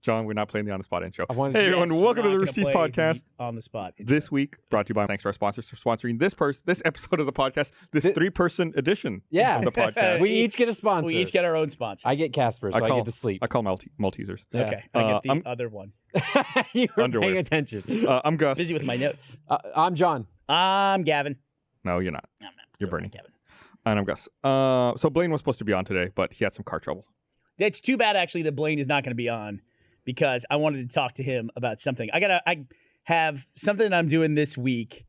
John, we're not playing the on-the-spot intro. Hey, everyone, welcome to the Rooster Teeth podcast. On the spot. This week, brought to you by, thanks to our sponsors for sponsoring this episode of the podcast, this three-person edition of the podcast. We each get a sponsor. We each get our own sponsor. I get Casper, so I get to sleep. I call Maltesers. Yeah. Okay, I get the other one. You were Underwear. paying attention. I'm Gus. Busy with my notes. I'm John. I'm Gavin. No, you're not. No, I'm not. You're Sorry, Burnie. Gavin. And I'm Gus. So Blaine was supposed to be on today, but he had some car trouble. It's too bad, actually, that Blaine is not going to be on because I wanted to talk to him about something. I have something I'm doing this week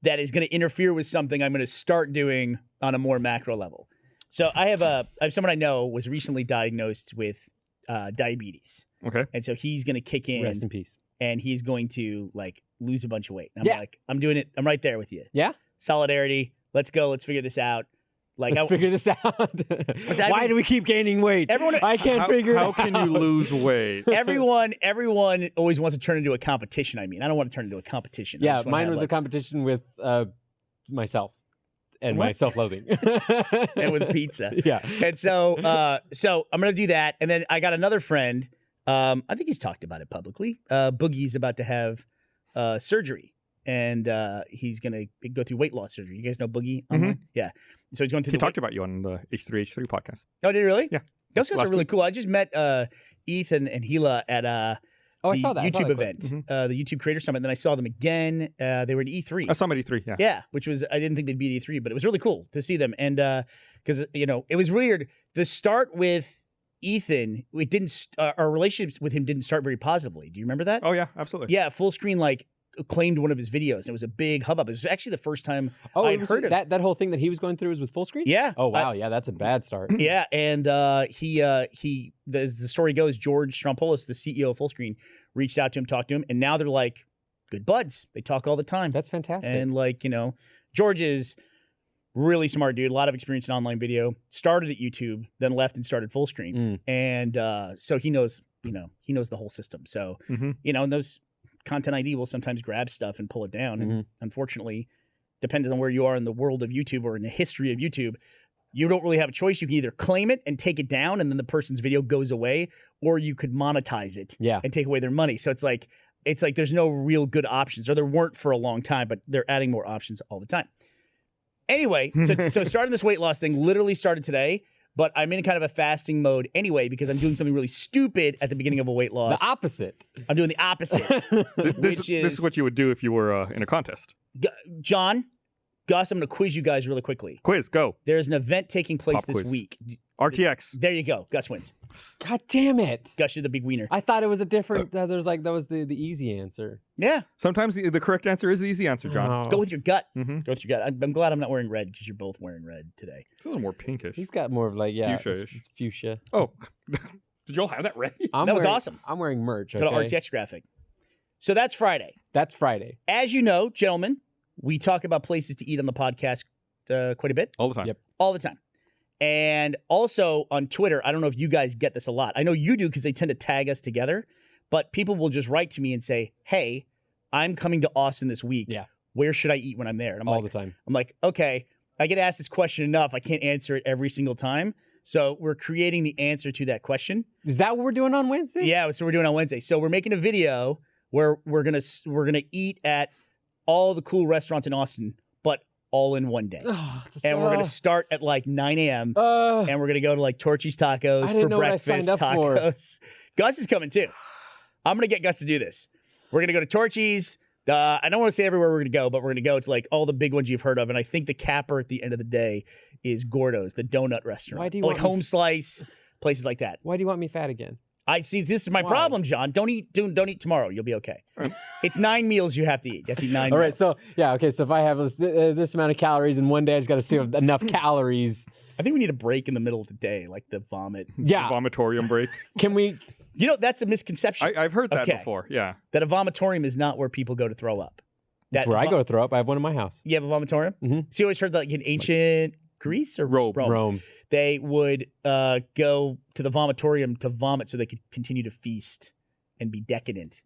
that is going to interfere with something I'm going to start doing on a more macro level. So I have someone I know was recently diagnosed with diabetes. Okay. And so he's going to kick in. Rest in peace. And he's going to lose a bunch of weight. And I'm Yeah. I'm doing it. I'm right there with you. Yeah? Solidarity. Let's go. Let's figure this out. Let's figure this out. Why do we keep gaining weight? I can't figure it out. How can you lose weight? Everyone always wants to turn into a competition. I mean, I don't want to turn into a competition. Yeah, mine was a competition with myself and my self-loathing. and with pizza. Yeah. And so I'm going to do that. And then I got another friend. I think he's talked about it publicly. Boogie's about to have surgery. And he's going to go through weight loss surgery. You guys know Boogie? Mm-hmm. Yeah. So he's going through He talked about you on the H3H3 podcast. Oh, did he really? Yeah. Those guys are really cool. I just met Ethan and Gila at I saw that. YouTube event, Mm-hmm. the YouTube Creator Summit. And then I saw them again. They were at E3. I saw them at E3, yeah. Yeah, which was, I didn't think they'd be at E3, but it was really cool to see them. And because, it was weird. The start with Ethan, it didn't, our relationships with him didn't start very positively. Do you remember that? Oh, yeah, absolutely. Yeah, Full Screen, claimed one of his videos. And it was a big hubbub. It was actually the first time I'd heard of that whole thing that he was going through was with full screen? Yeah. Oh, wow. Yeah, that's a bad start. Yeah, and the story goes, George Strompoulos, the CEO of Full Screen, reached out to him, talked to him, and now they're like good buds. They talk all the time. That's fantastic. And George is really smart dude, a lot of experience in online video, started at YouTube, then left and started Full Screen. And so he knows the whole system. So, and those Content ID will sometimes grab stuff and pull it down. And unfortunately, depending on where you are in the world of YouTube or in the history of YouTube, you don't really have a choice. You can either claim it and take it down and then the person's video goes away, or you could monetize it and take away their money. So it's like there's no real good options, or there weren't for a long time, but they're adding more options all the time. Anyway, so starting this weight loss thing literally started today. But I'm in kind of a fasting mode anyway because I'm doing something really stupid at the beginning of a weight loss. The opposite. I'm doing the opposite. This is what you would do if you were in a contest. John, Gus, I'm going to quiz you guys really quickly. Quiz, go. There's an event taking place Pop this quiz. week. RTX. There you go. Gus wins. God damn it. Gus, you're the big wiener. I thought it was a different, that was the easy answer. Yeah. Sometimes the correct answer is the easy answer, John. Oh. Go with your gut. Mm-hmm. Go with your gut. I'm glad I'm not wearing red because you're both wearing red today. It's a little more pinkish. He's got more of Fuchsia-ish. It's fuchsia. Oh, did you all have that ready? That was awesome. I'm wearing merch, okay? Go to RTX graphic. So that's Friday. That's Friday. As you know, gentlemen, we talk about places to eat on the podcast quite a bit. All the time. Yep. All the time. And also on Twitter, I don't know if you guys get this a lot. I know you do because they tend to tag us together, but people will just write to me and say, hey, I'm coming to Austin this week. Yeah. Where should I eat when I'm there? And I'm all the time. I'm like, okay, I get asked this question enough. I can't answer it every single time. So we're creating the answer to that question. Is that what we're doing on Wednesday? Yeah, that's what we're doing on Wednesday. So we're making a video where we're gonna eat at all the cool restaurants in Austin, but all in one day. And we're going to start at 9 a.m. And we're going to go to Torchy's Tacos for breakfast. Tacos. Gus is coming too. I'm going to get Gus to do this. We're going to go to Torchy's. I don't want to say everywhere we're going to go, but we're going to go to all the big ones you've heard of. And I think the capper at the end of the day is Gordo's, the donut restaurant. Why do you want Home Slice, places like that. Why do you want me fat again? I see. This is my problem, John. Don't eat tomorrow. You'll be okay. It's 9 meals you have to eat. You have to eat 9 meals. All right. So, yeah. Okay. So if I have this amount of calories in one day, I just got to save enough calories. I think we need a break in the middle of the day, like the vomit. Yeah. The vomitorium break. Can we? That's a misconception. I've heard that before. Yeah. That a vomitorium is not where people go to throw up. That's where I go to throw up. I have one in my house. You have a vomitorium? Mm-hmm. So you always heard that in ancient Greece or Rome. They would go to the vomitorium to vomit so they could continue to feast and be decadent.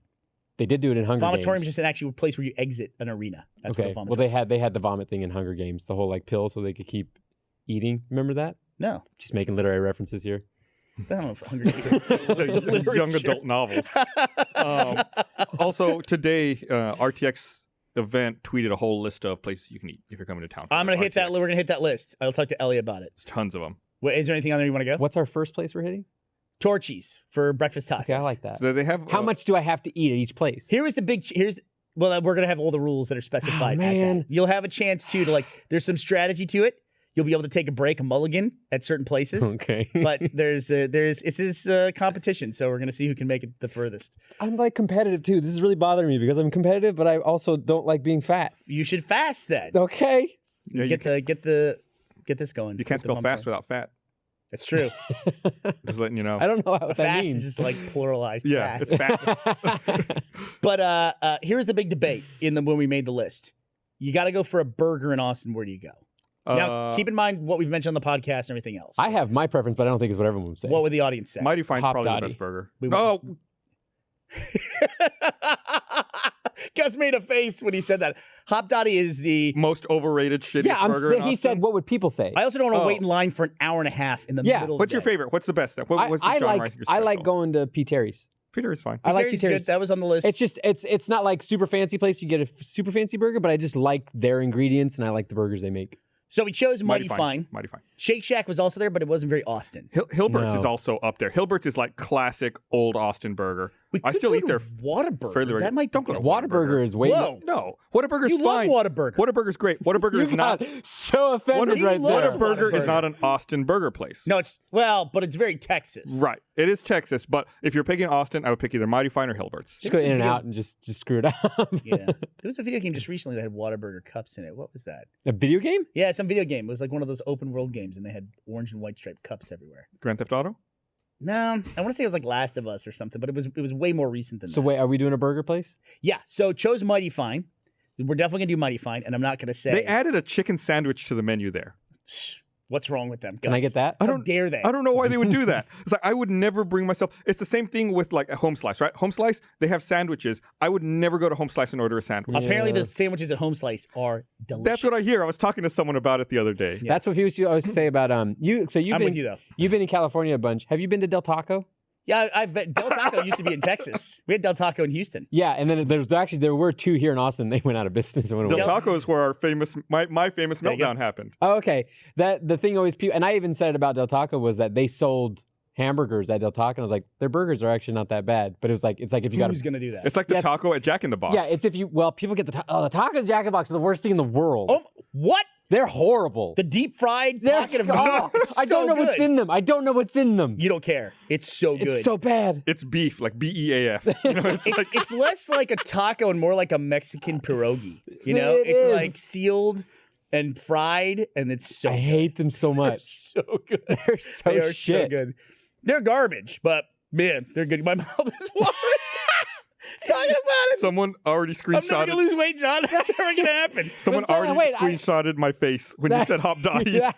They did do it in Hunger Games. Vomitorium is just an actual place where you exit an arena. That's okay. Well, they had the vomit thing in Hunger Games, the whole pill so they could keep eating. Remember that? No. Just making literary references here. I don't know if Hunger Games is young adult novels. Also, today, RTX event tweeted a whole list of places you can eat if you're coming to town. I'm gonna hit that. We're gonna hit that list. I'll talk to Ellie about it. There's tons of them. Wait, is there anything on there you want to go? What's our first place we're hitting? Torchies for breakfast tacos. Okay, I like that. So they have. How much do I have to eat at each place? We're gonna have all the rules that are specified. Man. You'll have a chance too to like. There's some strategy to it. You'll be able to take a break, a mulligan at certain places. Okay. But it's competition, so we're gonna see who can make it the furthest. I'm like competitive too. This is really bothering me because I'm competitive, but I also don't like being fat. You should fast then. Okay. Yeah, Get this going. you can't spell fast without fat. That's true. Just letting you know. I don't know what that Fast means. is just like pluralized. Yeah, fast. it's fast. But here's the big debate when we made the list. You got to go for a burger in Austin. Where do you go? Now, keep in mind what we've mentioned on the podcast and everything else. I have my preference, but I don't think it's what everyone would say. What would the audience say? Mighty Fine's Hop probably Dottie. the best burger. Oh. Gus made a face when he said that. Hop Dottie is the most overrated, shittiest burger in he Austin. said, what would people say? I also don't want to wait in line for an hour and a half in the middle of What's the your day. favorite? What's the best? What's the I John like Reisinger I like special? going to P. Terry's. Peter is fine. I like Terry's P. Terry's. good. That was on the list. It's just it's not like super fancy place. You get a super fancy burger, but I just like their ingredients and I like the burgers they make. So we chose Mighty Fine. Mighty Fine. Shake Shack was also there, but it wasn't very Austin. Hilbert's No. is also up there. Hilbert's is like classic old Austin burger. I could still go eat to their Whataburger. fairly That might be Don't go to good. Whataburger is way Whoa. No, Whataburger's You fine. love Whataburger. Whataburger's great. Whataburger You is not. got so offended He right there. loves Whataburger is Whataburger. not an Austin burger place. No, but it's very Texas. Right. It is Texas, but if you're picking Austin, I would pick either Mighty Fine or Hilbert's. Just go in and out and just screw it up. Yeah. There was a video game just recently that had Whataburger cups in it. What was that? A video game? Yeah, some video game. It was like one of those open world games, and they had orange and white striped cups everywhere. Grand Theft Auto? No, I want to say it was like Last of Us or something, but it was way more recent than So that. wait, are we doing a burger place? Yeah, so chose Mighty Fine. We're definitely gonna do Mighty Fine, and I'm not gonna say They added a chicken sandwich to the menu there. what's wrong with them. Can I get that? How dare they? I don't know why they would do that. It's like I would never bring myself. It's the same thing with like a Home Slice, right? Home Slice, they have sandwiches. I would never go to Home Slice and order a sandwich. Apparently, Yeah. the sandwiches at Home Slice are delicious. That's what I hear. I was talking to someone about it the other day. Yeah. That's what people used to always say about you. So you've I'm been with you though. you've been in California a bunch. Have you been to Del Taco? Yeah, I bet Del Taco used to be in Texas. We had Del Taco in Houston. Yeah, and then there were two here in Austin. They went out of business and went away. Del Taco is where our famous, my famous There you go. meltdown happened. Oh, okay. That the thing always and I even said it about Del Taco was that they sold hamburgers at Del Taco, and I was like, their burgers are actually not that bad. But it's like if you got Who's gonna do that? It's like the Yeah, taco at Jack in the Box. yeah, it's if you people get the tacos Jack in the Box are the worst thing in the world. Oh, what? They're horrible. The deep fried They're- pocket of oh, I don't know what's in them. I don't know what's in them. You don't care. It's so good. It's so bad. It's beef, like BEAF. You know, It's less like a taco and more like a Mexican pierogi. You know, It it's is. like sealed and fried, and it's so I good. hate them so much. so good. They're so They are shit. so good. They're garbage, but man, they're good. My mouth is watering. Talking about it. Someone already I'm never screenshotted. gonna lose weight, John. That's never gonna happen. Someone But, already wait, screenshotted my face when you said Hop Dottie. Yeah,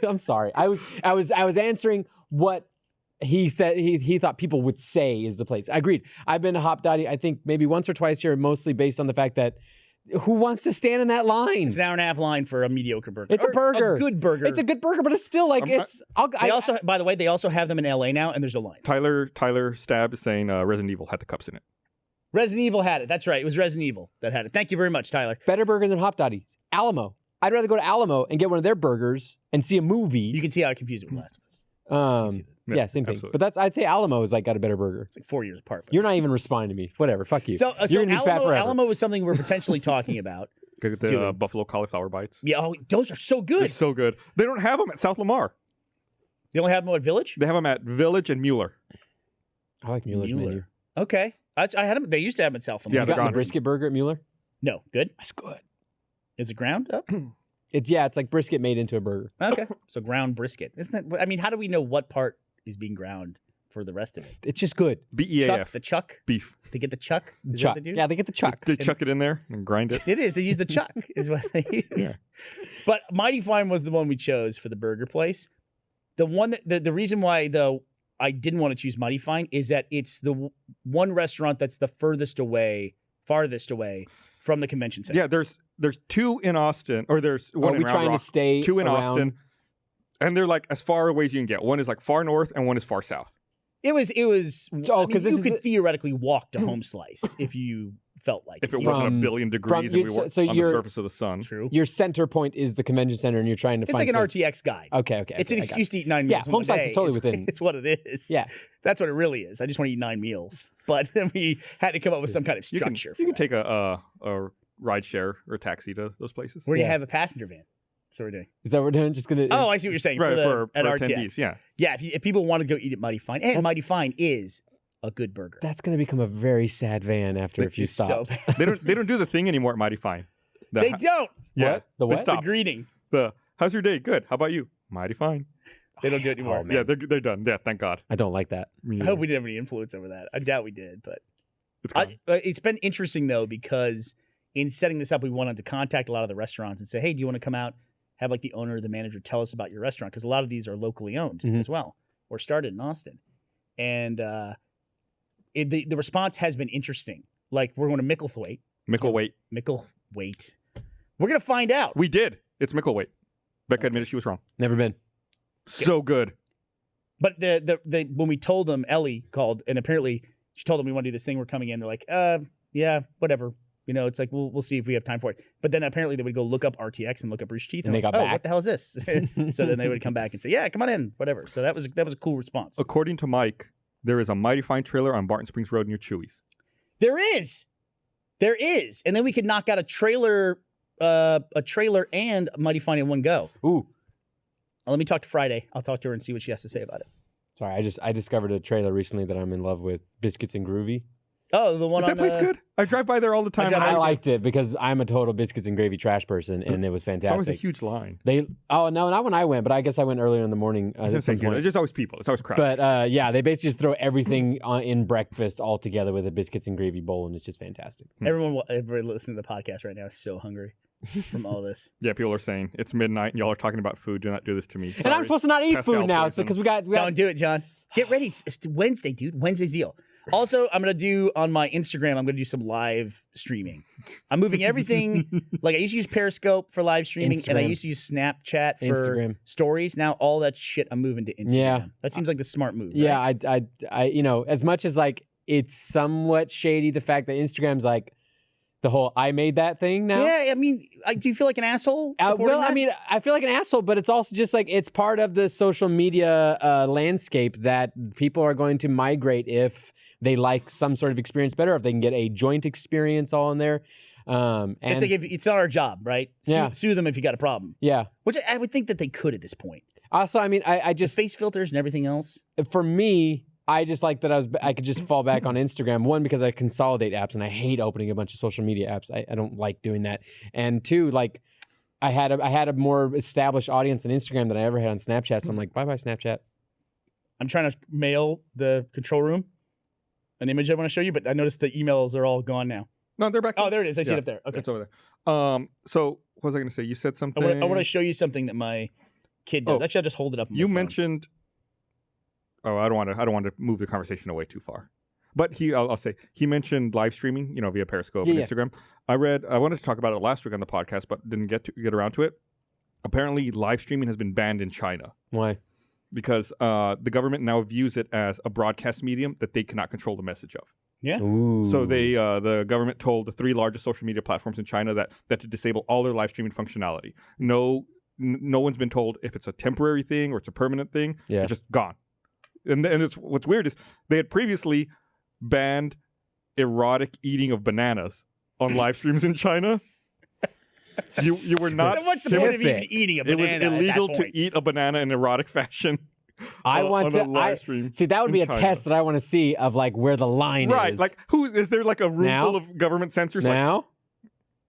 I'm sorry. I was answering what he said. He thought people would say is the place. I agreed. I've been to Hop Dottie. I think maybe once or twice here, mostly based on the fact that who wants to stand in that line? It's an hour and a half line for a mediocre burger. It's a Or burger. A good burger. It's a good burger, but it's still like They also, by the way, they also have them in LA now, and there's no lines. Tyler Stab is saying Resident Evil had the cups in it. Resident Evil had it. That's right. It was Resident Evil that had it. Thank you very much, Tyler. better burger than Hop Dottie. Alamo. I'd rather go to Alamo and get one of their burgers and see a movie. You can see how I confused it with Last of Us. see that. Yeah, same thing. absolutely. But I'd say Alamo has like got a better burger. It's like 4 years apart. but You're not even responding to me. Whatever. Fuck you. So, You're gonna be fat forever. Alamo was something we're potentially talking about. Get the Dude. buffalo cauliflower bites. Yeah, oh, those are so They're good. so good. They don't have them at South Lamar. They only have them at Village? They have them at Village and Mueller. I like Mueller's menu. Okay. I had them. They used to have them at South Lamar. Yeah, You they're got the gone. brisket burger at Mueller? No, good. That's good. Is it ground up? It's like brisket made into a burger. Okay. So ground brisket. Isn't that, I mean, how do we know what part is being ground for the rest of it? It's just good. Chuck, BEAF. the chuck? Beef. They get the chuck? Is that Chuck. what they do? Yeah, they get the chuck. They chuck it in there and grind it. It is. They use the chuck is what they use. Yeah. But Mighty Fine was the one we chose for the burger place. The one that the reason why though I didn't want to choose Mighty Fine is that it's the one restaurant that's the farthest away from the convention center. Yeah, there's two in Austin, or there's one Are in we Round trying Rock, to stay two in around? Austin. And they're like as far away as you can get. One is like far north and one is far south. It was. Oh, I mean, 'cause this you is could the- theoretically walk to Home Slice if you felt like If it it. wasn't a From- billion degrees from- and we were so on the you're- surface of the sun. True. Your center point is the convention center, and you're trying to It's find like an place- RTX guide. Okay. It's an I got excuse to eat 9 Yeah, meals. in Home one Slice is day. totally within. It's what it is. Yeah. That's what it really is. I just want to eat 9 meals. But then we had to come up with some kind of You can structure. you can for that. take a ride share or taxi to those places. Where do you Yeah. have a passenger van? That's what we're doing. Is that what we're doing? Just gonna. Oh, I see what you're saying. Right, for for RTX. attendees, yeah. Yeah, if people want to go eat at Mighty Fine, and That's- Mighty Fine is a good burger. That's gonna become a very sad van after a few It's so stops. bad. They don't do the thing anymore at Mighty Fine. They don't. Yeah. What? The They what? stopped. The greeting. How's your day? Good. How about you? Mighty Fine. They don't do it anymore. Oh, man. Yeah, they're done. Yeah, thank God. I don't like that. Me I neither. hope we didn't have any influence over that. I doubt we did, but It's gone. it's been interesting though because in setting this up, we wanted to contact a lot of the restaurants and say, "Hey, do you want to come out? Have like the owner or the manager tell us about your restaurant because a lot of these are locally owned Mhm. as well or started in Austin." And the response has been interesting. Like we're going to Micklethwaite. Micklethwaite. Micklethwaite. We're gonna find out. We did. It's Micklethwaite. Becca admitted she was wrong. Never been. So good. But the when we told them, Ellie called and apparently she told them we want to do this thing. We're coming in. They're like, yeah, whatever. You know, it's like we'll see if we have time for it. But then apparently they would go look up RTX and look up Rooster Teeth. And they like, got oh, back. what the hell is this? So then they would come back and say, yeah, come on in, whatever. So that was a cool response. According to Mike, there is a Mighty Fine trailer on Barton Springs Road near Chewy's. There is, and then we could knock out a trailer and Mighty Fine in one go. Ooh. Let me talk to Friday. I'll talk to her and see what she has to say about it. Sorry, I discovered a trailer recently that I'm in love with. Biscuits and Groovy. Oh, the one Is that on place good? I drive by there all the time. drive and by I too. liked it because I'm a total biscuits and gravy trash person, and it was It's always a fantastic. huge line. No, not when I went, but I guess I went earlier in the morning. I was gonna at say some huge. point. It's just always people. It's always crowded. But yeah, they basically just throw everything in breakfast all together with a biscuits and gravy bowl, and it's just fantastic. Everybody listening to the podcast right now is so hungry from all this. Yeah, people are saying it's midnight and y'all are talking about food. Do not do this to me. And I'm Sorry. supposed to not eat Pascal food now, poison. because we got Don't do it, John. Get ready. It's Wednesday, dude. Wednesday's deal. Also, I'm going to do on my Instagram, I'm going to do some live streaming. I'm moving everything. Like I used to use Periscope for live streaming and I Instagram. used to use Snapchat for Instagram. stories. Now all that shit I'm moving to Instagram. Yeah. That seems like the smart move. Yeah, right? I you know, as much as like it's somewhat shady, the fact that Instagram's like the whole I made that thing now. Yeah, I mean, do you feel like an asshole? supporting Well, that? I mean, I feel like an asshole, but it's also just like it's part of the social media landscape that people are going to migrate if they like some sort of experience better, if they can get a joint experience all in there. And it's like it's not our job, right? Yeah. Sue them if you got a problem. yeah. Which I would think that they could at this point. Also, I mean, I Just just face filters and everything else. for me, I just like that I could just fall back on Instagram. One, because I consolidate apps and I hate opening a bunch of social media apps. I don't like doing that. And two, like I had a more established audience on Instagram than I ever had on Snapchat. So I'm like, bye Snapchat. I'm trying to mail the control room an image I want to show you, but I noticed the emails are all gone now. No, they're back. Oh, there it is. I see Yeah, it up there. Okay. It's over there. So what was I going to say? You said something. I want to show you something that my kid does. Oh, Actually, I'll just hold it up. on my You phone. mentioned. Oh, I don't want to move the conversation away too far. But I'll say he mentioned live streaming, via Periscope and Yeah. Instagram. I wanted to talk about it last week on the podcast, but didn't get around to it. Apparently, live streaming has been banned in China Why? because the government now views it as a broadcast medium that they cannot control the message of. Ooh. So the government told the 3 largest social media platforms in China that to disable all their live streaming functionality. No one's been told if it's a temporary thing or it's a permanent thing. Yeah. It's just gone. And it's what's weird is they had previously banned erotic eating of bananas on live streams in China. You were not. Then what's the point of even Specific. eating a It was banana? illegal at that to point? eat a banana in erotic fashion. I want on to a live stream. see that would in be a China. test that I want to see of like where the line Right, is. like who is there? Like a room Now? full of government censors? now.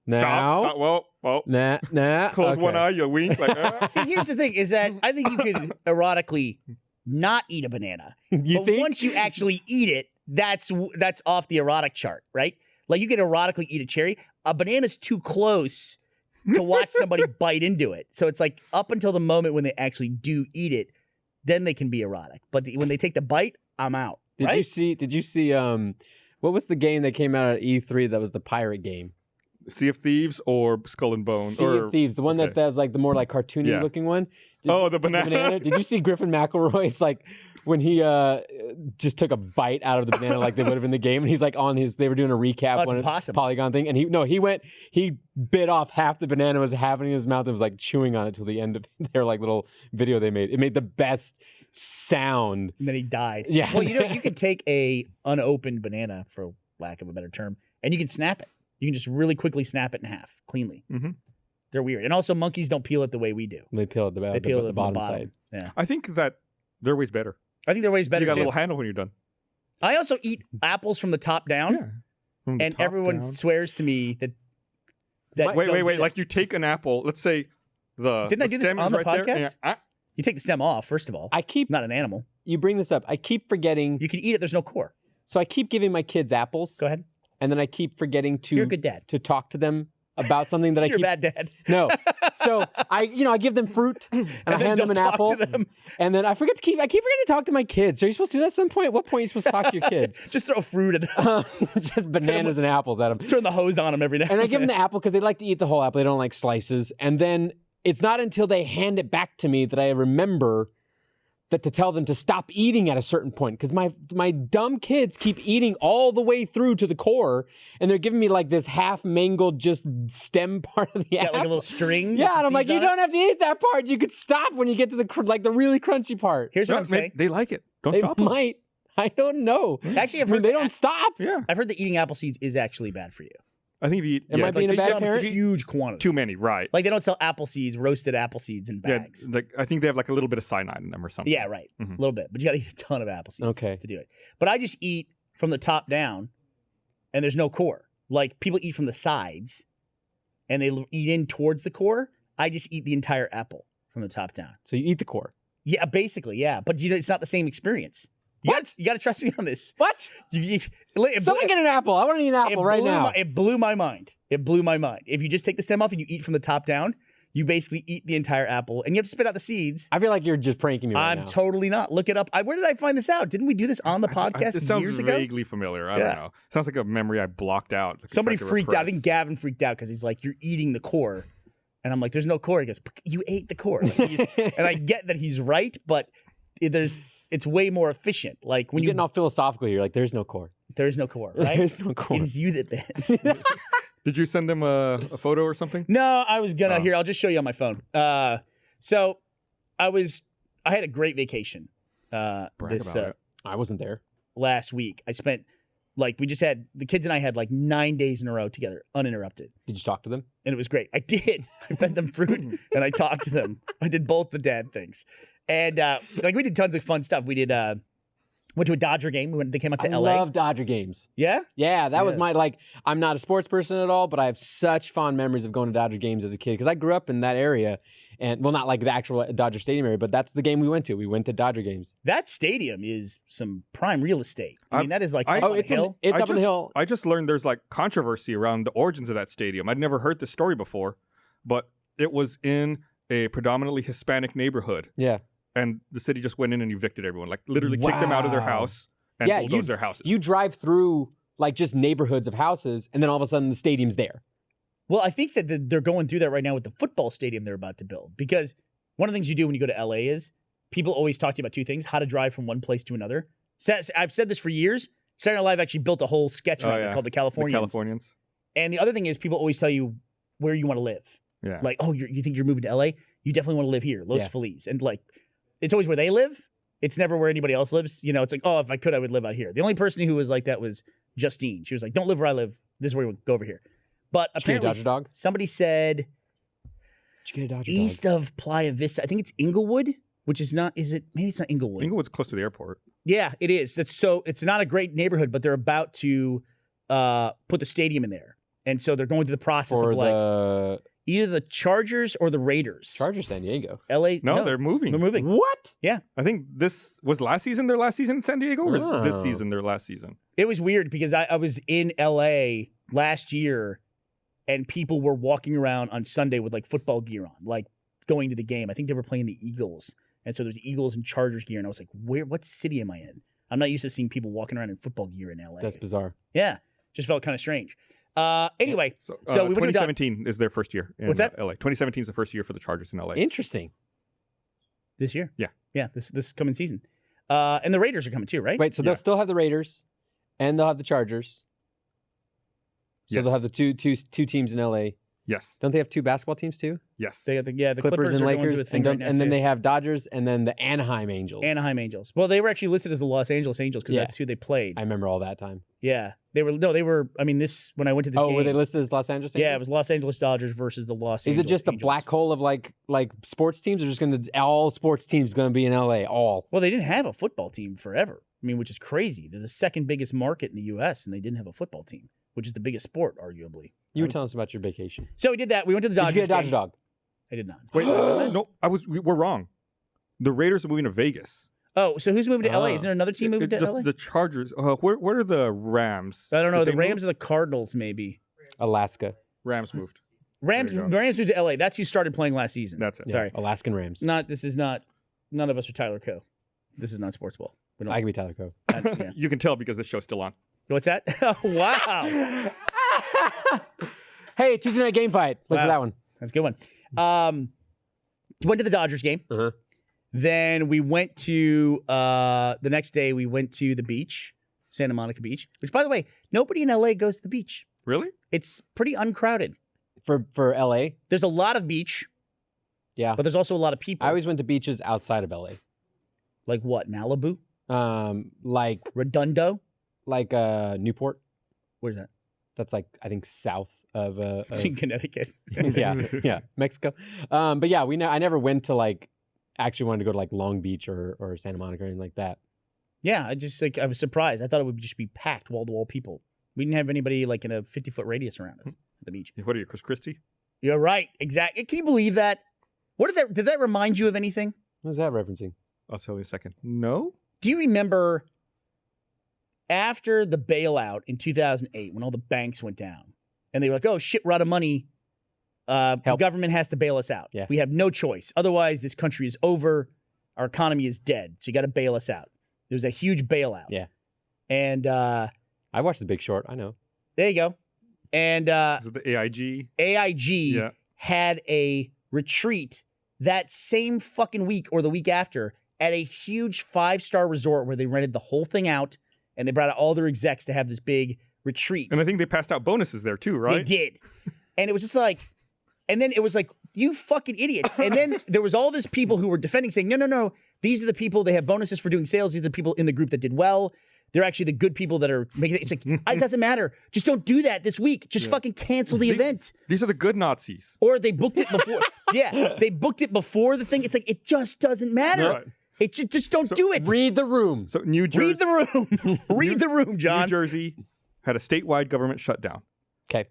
Like, stop. Well, Nah. close one eye, you wink. Like, See, here's the thing: is that I think you could erotically not eat a banana. You But think? once you actually eat it, that's off the erotic chart, right? Like you can erotically eat a cherry. A banana's too close to watch somebody bite into it. So it's like up until the moment when they actually do eat it, then they can be erotic. But when they take the bite, I'm out. Did right? you see? What was the game that came out at E3 that was the pirate game? Sea of Thieves or Skull and Bones? Sea of Thieves, the one okay. that has like the more like cartoony Yeah. looking one. The banana. Did you see Griffin McElroy? It's like when he just took a bite out of the banana like they would have in the game, and he's like on his. They were doing a recap That's on impossible. Polygon thing, and he bit off half the banana, was having in his mouth, and was like chewing on it till the end of their like little video they made. It made the best sound. And then he died. Yeah. Well, you could take a unopened banana, for lack of a better term, and you can snap it. You can just really quickly snap it in half cleanly. Mm-hmm. They're weird. And also, monkeys don't peel it the way we do. They peel it They peel it the from bottom the side. Yeah. I think that their way's better. I think their way's better You got a too. little handle when you're done. I also eat apples from the top down, From the and top everyone down. swears to me that. Wait. don't do that. Like you take an apple. Let's say Didn't I do this stem on is the right there, and podcast? You take the stem off, first of all. Not an animal. You bring this up. I keep forgetting. You can eat it. There's no core. So I keep giving my kids apples. Go ahead. And then I keep forgetting You're a good dad. to talk to them about something that I You're keep. a bad dad. No. So I give them fruit and I then hand them an don't talk apple. to them. And then I keep forgetting to talk to my kids. Are you supposed to do that at some point? At what point are you supposed to talk to your kids? Just throw fruit at them. Just bananas and apples at them. Turn the hose on them every day. And I give them the apple because they like to eat the whole apple. They don't like slices. And then it's not until they hand it back to me that I remember that to tell them to stop eating at a certain point, because my dumb kids keep eating all the way through to the core, and they're giving me like this half mangled just stem part of the apple. like a little string. with Yeah, some and I'm like, seeds you on it? don't have to eat that part. You could stop when you get to the really crunchy part. Here's what I'm saying. They like it. Don't They stop them. might. I don't know. Actually, I've I mean, heard they don't stop. Yeah, I've heard that eating apple seeds is actually bad for you. I think if you eat, Am I being a they bad sell them in parent? huge quantity. too many, right? Like they don't sell apple seeds, roasted apple seeds in Yeah, bags. like I think they have like a little bit of cyanide in them or something. Yeah, right. Mhm. A little bit, but you got to eat a ton of apple seeds Okay. to do it. But I just eat from the top down, and there's no core. Like people eat from the sides, and they eat in towards the core. I just eat the entire apple from the top down. So you eat the core. Yeah, basically, yeah. But it's not the same experience. What? You got to trust me on this. What? Someone get an apple. I want to eat an apple right now. It blew my mind. It blew my mind. If you just take the stem off and you eat from the top down, you basically eat the entire apple, and you have to spit out the seeds. I feel like you're just pranking me right I'm now. totally not. Look it up. Where did I find this out? Didn't we do this on the podcast It sounds years ago? vaguely familiar. I Yeah. don't know. Sounds like a memory I blocked out. like I Somebody tried to freaked out. I repress. think Gavin freaked out because he's like, "You're eating the core," and I'm like, "There's no core." He goes, "You ate the core," Like, and I get that he's right, but it's way more efficient. Like when You're getting all philosophical here. Like, there's no core. there's no core, right? There's no core. It is you that bends. Did you send them a photo or something? No, I was gonna. Oh. Here, I'll just show you on my phone. So I had a great vacation. Brag This about it. I wasn't there. last week. I spent the kids and I had like 9 days in a row together, uninterrupted, Did you talk to them? and it was great. I did. I fed them fruit and I talked to them. I did both the dad things, and like we did tons of fun stuff. We did. Went to a Dodger game. They came out to I LA. love Dodger games. Yeah. Yeah, that was Yeah. my, like, I'm not a sports person at all, but I have such fond memories of going to Dodger games as a kid because I grew up in that area. And, well, not like the actual Dodger Stadium area, but that's the game we went to. We went to Dodger games. That stadium is some prime real estate. I mean, that is like I- up on a hill. It's I up on the just- hill. I just learned there's like controversy around the origins of that stadium. I'd never heard this story before, but it was in a predominantly Hispanic neighborhood, Yeah. and the city just went in and evicted everyone, like literally kicked them out of their Wow. house and Yeah, bulldozed their houses. You drive through, like, just neighborhoods of houses, and then all of a sudden the stadium's there. Well, I think that they're going through that right now with the football stadium they're about to build. Because one of the things you do when you go to LA is people always talk to you about two things: how to drive from one place to another. I've said this for years. Saturday Night Live actually built a whole sketch around it called The the Californians. Californians. And the other thing is people always tell you where you want to live. Yeah. Like, oh, you think you're moving to LA? You definitely want to live here, Los Yeah. Feliz. And like, it's always where they live. It's never where anybody else lives. You know, it's like, oh, if I could, I would live out here. The only person who was like that was Justine. She was like, don't live where I live. This is where we would go over here. But Did you get a apparently, Dodger dog? somebody said Did you get a Dodger east of Playa Vista. I think it's Inglewood, which is not. Is it? Maybe it's not Inglewood. Inglewood's close to the airport. Yeah, it is. It's not a great neighborhood, but they're about to put the stadium in there, and so they're going through the process For of like the either the Chargers or the Raiders. Chargers San Diego. LA. No, they're moving. They're moving. What? I think this was last season, their last season in San Diego, or is this Oh. season their last season? It was weird because I was in LA last year, and people were walking around on Sunday with like football gear on, like going to the game. I think they were playing the Eagles, and so there's Eagles and Chargers gear, and I was like, what city am I in? I'm not used to seeing people walking around in football gear in LA. That's bizarre. Yeah, just felt kind of strange. Anyway, so we went to 2017 is their first year in What's that? LA. 2017 is the first year for the Chargers in LA. Interesting. this year. Yeah. Yeah, this coming season. And the Raiders are coming too, right? Wait, so they'll still have the Raiders, and they'll have the Chargers. So Yes. they'll have the two teams in LA. Yes. Don't they have two basketball teams too? Yes. They got the Clippers and are going through Lakers, a thing right now, and then too. they have Dodgers, and then the Anaheim Angels. Anaheim Angels. Well, they were actually listed as the Los Angeles Angels because Yeah. that's who they played. I remember all that time. Yeah, they were. I mean, when I went to this game. were they listed as Los Angeles Angels? Yeah, it was Los Angeles Dodgers versus the Los Is Angeles it just a Angels. black hole of like sports teams, or just all sports teams going to be in LA? All. Well, they didn't have a football team forever. I mean, which is crazy. They're the second biggest market in the U.S. and they didn't have a football team, which is the biggest sport, arguably. You were telling us about your vacation. So we did that. We went to the Did Dodgers. you get a Dodger game. dog? I did not. Wait, no, we're wrong. The Raiders are moving to Vegas. Oh, so who's moving to LA? Isn't there another team moving to Just LA? the Chargers. Where are the Rams? I don't know. Did The they Rams or the Cardinals, maybe. Alaska. Rams moved. Rams There you go. moved to LA. That's who started playing last season. That's it. Yeah, Sorry. Alaskan Rams. This is not. None of us are Tyler Coe. This is not Sports Ball. We don't. I can be Tyler Coe. Yeah. You can tell because the show's still on. What's that? Oh, wow. Hey, Tuesday night game fight. Look for Wow. that one. That's a good one. Went to the Dodgers game. Uh-huh. Then we went to the next day. We went to the beach, Santa Monica Beach. Which, by the way, nobody in LA goes to the beach. Really? It's pretty uncrowded. For LA. There's a lot of beach, Yeah. but there's also a lot of people. I always went to beaches outside of LA. Like what? Malibu, Like Redondo. Newport. Where's that? That's like I think south of It's in Connecticut. yeah, Mexico. But yeah, I never went to actually wanted to go to Long Beach or Santa Monica or anything like that. Yeah, I was surprised. I thought it would just be packed wall to wall people. We didn't have anybody in a 50-foot radius around us at the beach. What are you, Chris Christie? You're right. Exactly. Can you believe that? Did that remind you of anything? What is that referencing? I'll tell you in a second. No? Do you remember after the bailout in 2008 when all the banks went down and they were like, oh shit, we're out of money. The Help. government has to bail us out. Yeah. We have no choice. Otherwise, this country is over. Our economy is dead. So you got to bail us out. There was a huge bailout. Yeah. And I watched The Big Short. I know. there you go. And Is it the AIG? AIG Yeah. had a retreat that same fucking week or the week after at a huge 5-star resort where they rented the whole thing out and they brought out all their execs to have this big retreat. And I think they passed out bonuses there too, right? They did. And it was just and then it was you fucking idiots. And then there was all these people who were defending saying, no, these are the people, they have bonuses for doing sales. These are the people in the group that did well. They're actually the good people that are making it. It's it doesn't matter. Just don't do that this week. Just fucking cancel the event. These are the good Nazis. Or they booked it before. Yeah, they booked it before the thing. It's it just doesn't matter. Right. It just don't do it. Read the room. So New Jersey, Read the room. Read the room, John. New Jersey had a statewide government shutdown. Okay.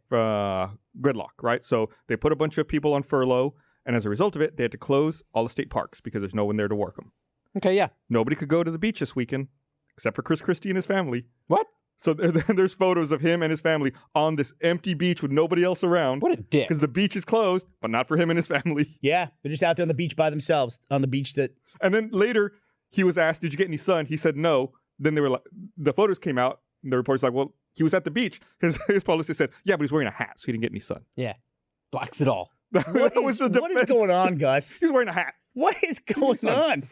Gridlock, right? So they put a bunch of people on furlough, and as a result of it, they had to close all the state parks because there's no one there to work them. Okay, yeah. Nobody could go to the beach this weekend except for Chris Christie and his family. What? So there's photos of him and his family on this empty beach with nobody else around. What a dick. Because the beach is closed, but not for him and his family. Yeah, they're just out there on the beach by themselves, on the beach that. And then later, he was asked, "Did you get any sun?" He said no. Then they were like, the photos came out, and the reporter's like, "Well, he was at the beach." His publicist said, "Yeah, but he's wearing a hat, so he didn't get any sun." Yeah. Blocks it all. That was the What is defense. going on, Gus? He's wearing a hat. What is going on?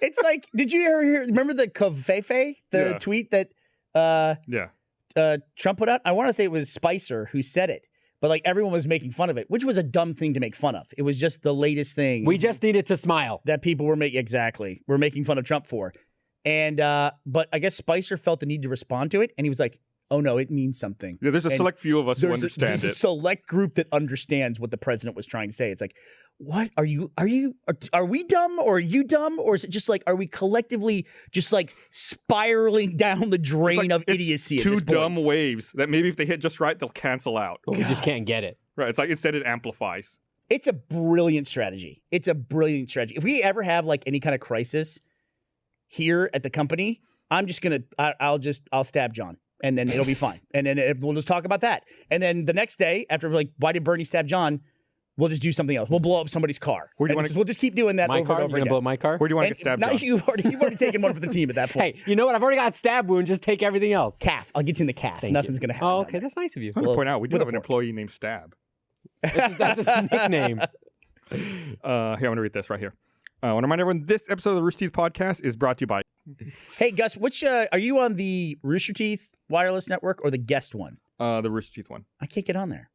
It's did you ever hear? Remember the Covfefe, the Yeah. tweet that Yeah. Trump put out? I want to say it was Spicer who said it, but everyone was making fun of it, which was a dumb thing to make fun of. It was just the latest thing. We just needed to smile. that people were making fun of Trump for, and but I guess Spicer felt the need to respond to it, and he was like, "Oh no, it means something." Yeah, there's a And select few of us who understand there's a it. select group that understands what the president was trying to say. It's what are we dumb or are you dumb? Or is it just are we collectively just spiraling down the drain of It's idiocy at two this point? dumb waves that maybe if they hit just right, they'll cancel out. But we just can't get it. Right. It's instead it amplifies. It's a brilliant strategy. If we ever have any kind of crisis here at the company, I'm just going to, I'll stab John. And then it'll be fine. And then we'll just talk about that. And then the next day, after why did Burnie stab John? We'll just do something else. We'll blow up somebody's car. Where do you We'll just keep doing that My over car? and You're over gonna again. blow my car? Where do you want to And get stabbed? now John? you've already taken one for the team at that point. Hey, you know what? I've already got a stab wound. Just take everything else. Calf. I'll get you in the calf. Thank Nothing's you. gonna happen. Oh, down okay. there. That's nice of you. I'm going to point out, we do with a have an fork. employee named Stab. That's his nickname. Here, I'm going to read this right here. I want to remind everyone, this episode of the Rooster Teeth podcast is brought to you by... Hey, Gus, which are you on the Rooster Teeth wireless network or the guest one? the Rooster Teeth one. I can't get on there.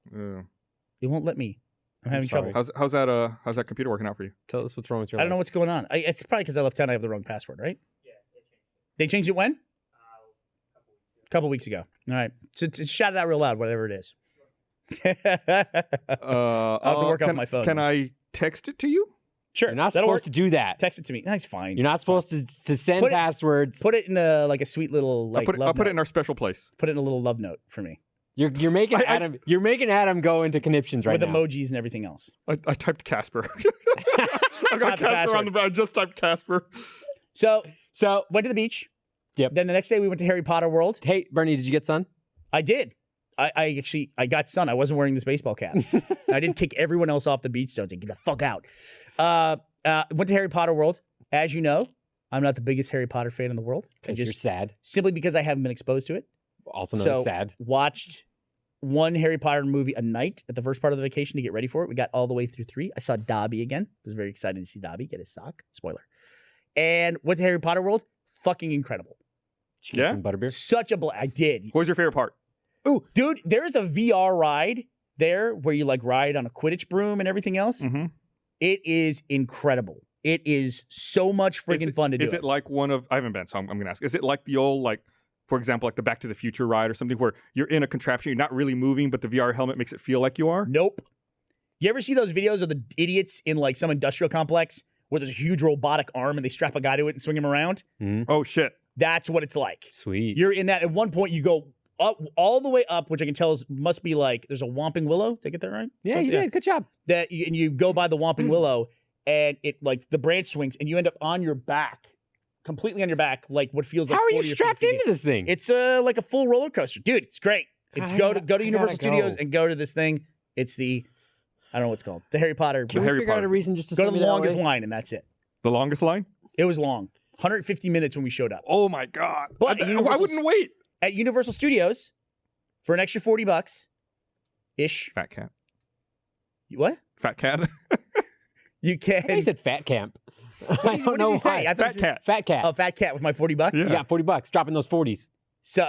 It won't let me. I'm having sorry. trouble. How's that computer working out for you? Tell us what's wrong with your I don't know life. what's going on. It's probably because I left town. I have the wrong password, right? Yeah, they changed it when? A couple weeks ago. All right. So shout it out real loud, whatever it is. I'll have to work off my phone. Can I text it to you? Sure. You're not that'll supposed work. to do that. Text it to me. That's fine. You're not supposed to send Put it- passwords. Put it in a sweet little I'll love put it note. in our special place. Put it in a little love note for me You're making Adam. You're making Adam go into conniptions right with now. emojis and everything else. I typed Casper. I not got the Casper on password. I just typed Casper. So So, went to the beach. Yep. Then the next day we went to Harry Potter World. hey, Bernie, did you get sun? I did. I actually got sun. I wasn't wearing this baseball cap. I didn't kick everyone else off the beach, so I was like, get the fuck out. Went to Harry Potter World. As you know, I'm not the biggest Harry Potter fan in the world. Because you're sad. Simply because I haven't been exposed to it. Also known So as sad. watched one Harry Potter movie a night at the first part of the vacation to get ready for it. We got all the way through 3. I saw Dobby again. Was very excited to see Dobby get his sock. Spoiler. And went to Harry Potter World. Fucking incredible. Did you get Yeah? some butterbeer? Such a I did. What was your favorite part? Ooh, dude, there's a VR ride there where you like ride on a Quidditch broom and everything else. Mm-hmm. It is incredible. It is so much freaking fun to do. Is it like one of... I haven't been, so I'm going to ask. Is it like the old, like, for example, like the Back to the Future ride or something where you're in a contraption, you're not really moving, but the VR helmet makes it feel like you are? Nope. You ever see those videos of the idiots in like some industrial complex where there's a huge robotic arm and they strap a guy to it and swing him around? Oh, shit. That's what it's like. Sweet. You're in that. At one point, you go up all the way up, which I can tell must be like there's a Whomping Willow. Did I get that right? Yeah, you did. Good job. And you go by the Whomping Willow, and it like the branch swings, and you end up on your back, completely on your back, like what feels like. How are you 40 or 50 strapped feet. into this thing? It's like a full roller coaster, dude. It's great. It's go to Universal Studios and go to this thing. It's the I don't know what it's called. The Harry Potter. Can we Harry figure out Potter a reason just to Go to send the me that longest way? line, and that's it. The longest line? It was long, 150 minutes when we showed up. Oh, my God. But I wouldn't wait. At Universal Studios for an extra $40 ish. Fat cat. What? Fat cat. You can. I thought you said fat camp. I What don't did know he say? why. I thought Fat he said- cat. Fat cat. Oh, fat cat with my $40. Yeah. You got $40. Dropping those 40s. So,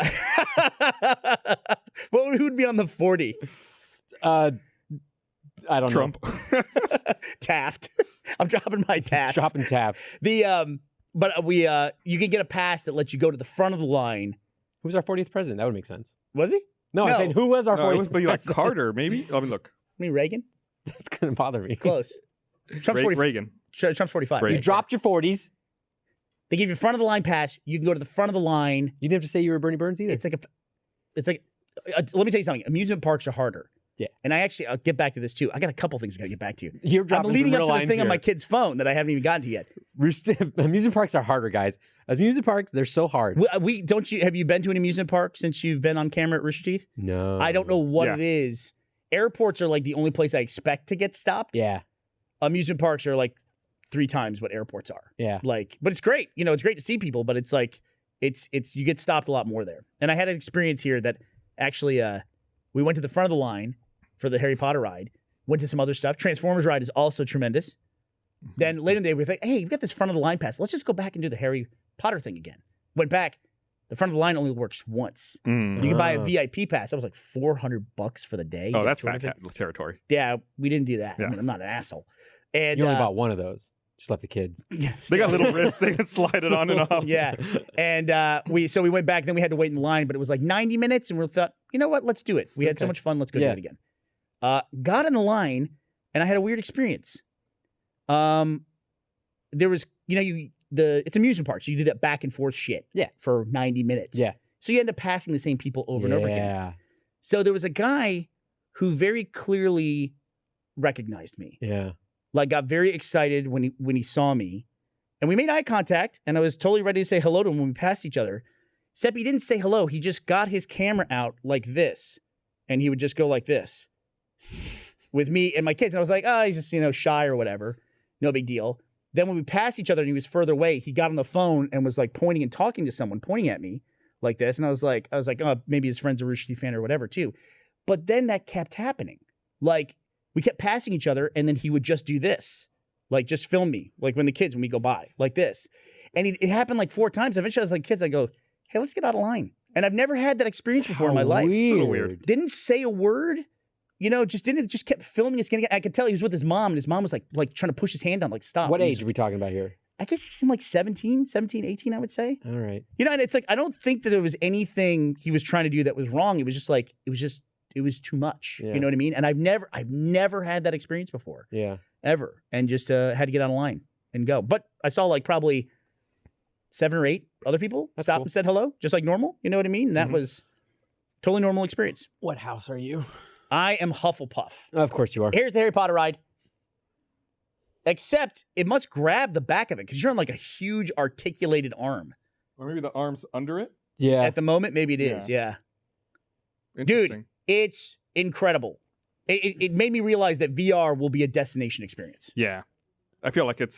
who would be on the 40? I don't Trump. Taft. I'm dropping my know. Taft. Dropping taps. But you can get a pass that lets you go to the front of the line. Who's our 40th president? That would make sense. Was he? No, I No. said who was our No, 40th it would be like president? Carter, maybe. I mean, look. I mean Reagan. That's going to bother me. Close. Trump's 40, Reagan. Trump's 45. Reagan. You dropped your 40s. They give you front of the line pass. You can go to the front of the line. You didn't have to say you were Bernie Burns either. It's like let me tell you something. Amusement parks are harder. Yeah. And I'll get back to this too. I got a couple things I got to get back to. You're I'm dropping leading some up real to the lines thing on here. my kid's phone that I haven't even gotten to yet. Amusement parks are harder, guys. Amusement parks, they're so hard. We don't you have you been to an amusement park since you've been on camera at Rooster Teeth? No. I don't know what Yeah. it is. Airports are like the only place I expect to get stopped. Yeah. Amusement parks are like 3 times what airports are. Yeah. Like, but it's great. You know, it's great to see people, but it's like it's you get stopped a lot more there. And I had an experience here that actually we went to the front of the line for the Harry Potter ride, went to some other stuff. Transformers ride is also tremendous. Then later in the day, we were like, hey, we got this front of the line pass. Let's just go back and do the Harry Potter thing again. Went back. The front of the line only works once. Mm. You can buy a Oh. VIP pass. That was like $400 for the day. Oh, You that's get fat sort of cat territory. Yeah, we didn't do that. Yeah. I mean, I'm not an asshole. And You only bought one of those. Just left the kids. yes, They got little wrists. They can slide it on and off. yeah. And we went back. Then we had to wait in line, but it was like 90 minutes, and we thought, you know what? Let's do it. We had so Okay. much fun. Let's go Yeah. do it again. Got in the line, and I had a weird experience. There was, it's amusement park, so you do that back and forth shit. Yeah. For 90 minutes. Yeah. So you end up passing the same people over and over again. Yeah. So there was a guy who very clearly recognized me. Yeah. Like got very excited when he saw me, and we made eye contact, and I was totally ready to say hello to him when we passed each other. Except he didn't say hello. He just got his camera out like this, and he would just go like this. with me and my kids. And I was like, oh, he's just, shy or whatever. No big deal. Then when we passed each other and he was further away, he got on the phone and was like pointing and talking to someone, pointing at me like this. And I was like, oh, maybe his friend's a Rooster Teeth fan or whatever too. But then that kept happening. Like we kept passing each other and then he would just do this. Like just film me. Like when we go by like this. And it happened like 4 times. Eventually I was like, kids, I go, hey, let's get out of line. And I've never had that experience before in my life. Weird. Didn't say a word. Just kept filming us. I could tell he was with his mom, and his mom was like trying to push his hand down, like, stop. What age are we talking about here? I guess he seemed like 17, 18, I would say. All right. And it's like, I don't think that there was anything he was trying to do that was wrong. It was just like, it was too much. Yeah. You know what I mean? And I've never had that experience before. Yeah. Ever. And just had to get on a line and go. But I saw like probably 7 or 8 other people stop and said hello, just like normal. You know what I mean? And that was totally normal experience. What house are you? I am Hufflepuff. Of course you are. Here's the Harry Potter ride. Except it must grab the back of it because you're on like a huge articulated arm. Or maybe the arms under it? Yeah. At the moment, maybe it is. Yeah. Dude, it's incredible. It made me realize that VR will be a destination experience. Yeah. I feel like it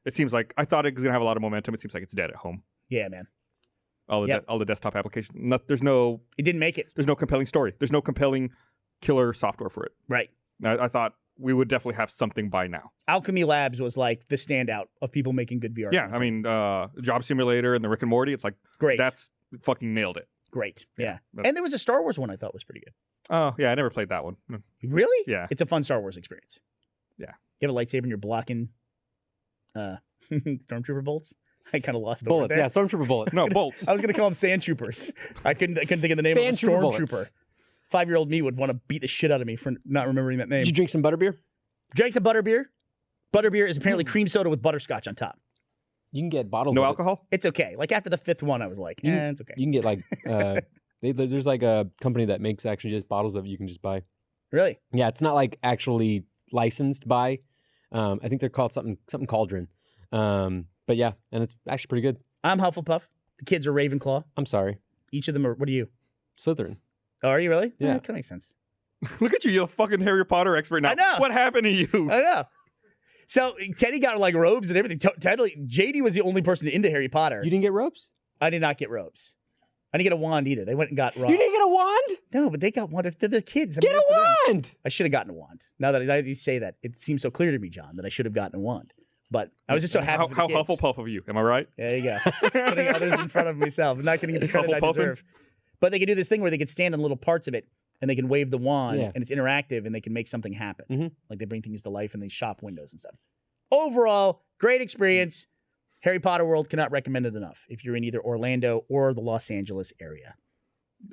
seems like I thought it was going to have a lot of momentum. It seems like it's dead at home. Yeah, man. All the desktop applications. It didn't make it. There's no compelling story. There's no compelling killer software for it. Right. I thought we would definitely have something by now. Alchemy Labs was like the standout of people making good VR. Yeah, content. I mean, Job Simulator and the Rick and Morty, it's like, great. That's fucking nailed it. Great. Yeah. Yeah. And there was a Star Wars one I thought was pretty good. Oh, yeah, I never played that one. Really? Yeah. It's a fun Star Wars experience. Yeah. You have a lightsaber and you're blocking stormtrooper bolts. I kind of lost the bullets. word there. Yeah, stormtrooper bullets. No, bolts. I was going to call them sand troopers. I couldn't think of the name Sandtrooper of a stormtrooper. bullets. 5-year-old me would want to beat the shit out of me for not remembering that name. Did you drink some butterbeer? Drank some butterbeer. Butterbeer is apparently cream soda with butterscotch on top. You can get bottles. No of alcohol? It's okay. Like after the 5th one, I was like, it's okay. You can get like there's like a company that makes actually just bottles of it you can just buy. Really? Yeah, it's not like actually licensed by. I think they're called something Cauldron. But yeah, and it's actually pretty good. I'm Hufflepuff. The kids are Ravenclaw. I'm sorry, Each of them are. What are you? Slytherin. Oh, are you really? Yeah. That kind of makes sense. Look at you, you're a fucking Harry Potter expert now. I know. What happened to you? I know. So Teddy got like robes and everything. Teddy, JD was the only person into Harry Potter. You didn't get ropes? I did not get robes. I didn't get a wand either. They went and got robes. You didn't get a wand? No, but they got one. They're the kids. Get a wand! I should have gotten a wand. Now that you say that, it seems so clear to me, John, that I should have gotten a wand. But I was just so happy. How for the kids. Hufflepuff of you, am I right? There you go. Putting others in front of myself. I'm not getting the credit I Hufflepuffing? deserve. But they can do this thing where they can stand in little parts of it and they can wave the wand and it's interactive and they can make something happen. Mm-hmm. Like they bring things to life and they shop windows and stuff. Overall, great experience. Harry Potter World, cannot recommend it enough if you're in either Orlando or the Los Angeles area.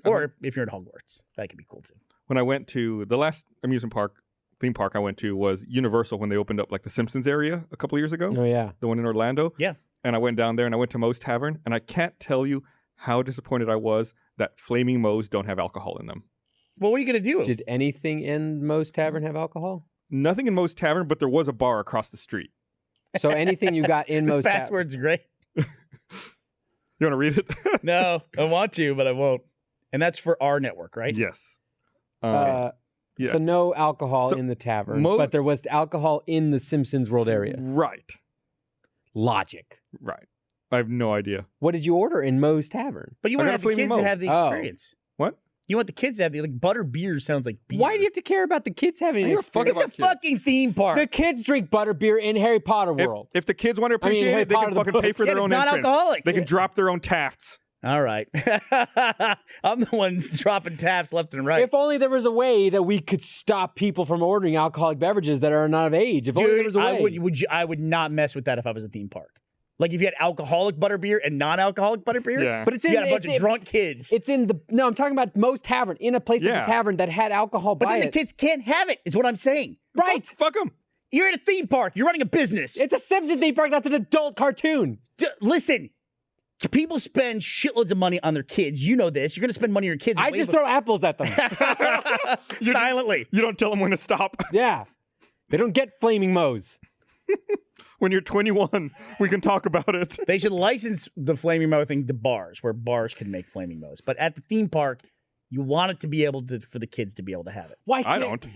Or if you're in Hogwarts. That could be cool too. When I went to the last theme park I went to was Universal when they opened up like the Simpsons area a couple of years ago. Oh yeah. The one in Orlando. Yeah. And I went down there and I went to Moe's Tavern and I can't tell you how disappointed I was that Flaming Moe's don't have alcohol in them. Well, what are you going to do? Did anything in Moe's Tavern have alcohol? Nothing in Moe's Tavern, but there was a bar across the street. So anything you got in This Moe's Tavern. password's great. You want to read it? No, I want to, but I won't. And that's for our network, right? Yes. Yeah. So no alcohol So in the tavern, Mo- but there was alcohol in the Simpsons World area. Right. Logic. Right. I have no idea. What did you order in Moe's Tavern? But you I want to got have the Flaming kids to Moe. have the Oh. experience. What? You want the kids to have the like butter beer sounds like beer. Why do you have to care about the kids having I an give a fuck experience? It's a about kids. fucking theme park. The kids drink butterbeer in Harry Potter World. If the kids want to appreciate Harry it, they Potter can the fucking pay books. for Yeah, their it's own not entrance. alcoholic. They can drop their own tafts. All right. I'm the one dropping taps left and right. If only there was a way that we could stop people from ordering alcoholic beverages that are not of age. If only there Dude, was a way. I would not mess with that if I was a theme park. Like if you had alcoholic butterbeer and non-alcoholic butterbeer. Yeah. But it's You in got a bunch of drunk kids. It's in the no. I'm talking about Moe's Tavern in a place like Yeah. a tavern that had alcohol. But by then the it. kids can't have it, is what I'm saying. Right. Fuck them. You're in a theme park. You're running a business. It's a Simpsons theme park. That's an adult cartoon. Listen, people spend shitloads of money on their kids. You know this. You're going to spend money on your kids. I just throw apples at them. silently. You don't tell them when to stop. Yeah. They don't get Flaming Moe's. When you're 21, we can talk about it. They should license the Flaming Moe thing to bars, where bars can make Flaming Moes. But at the theme park, you want it to be able to for the kids to be able to have it. Why I can't don't.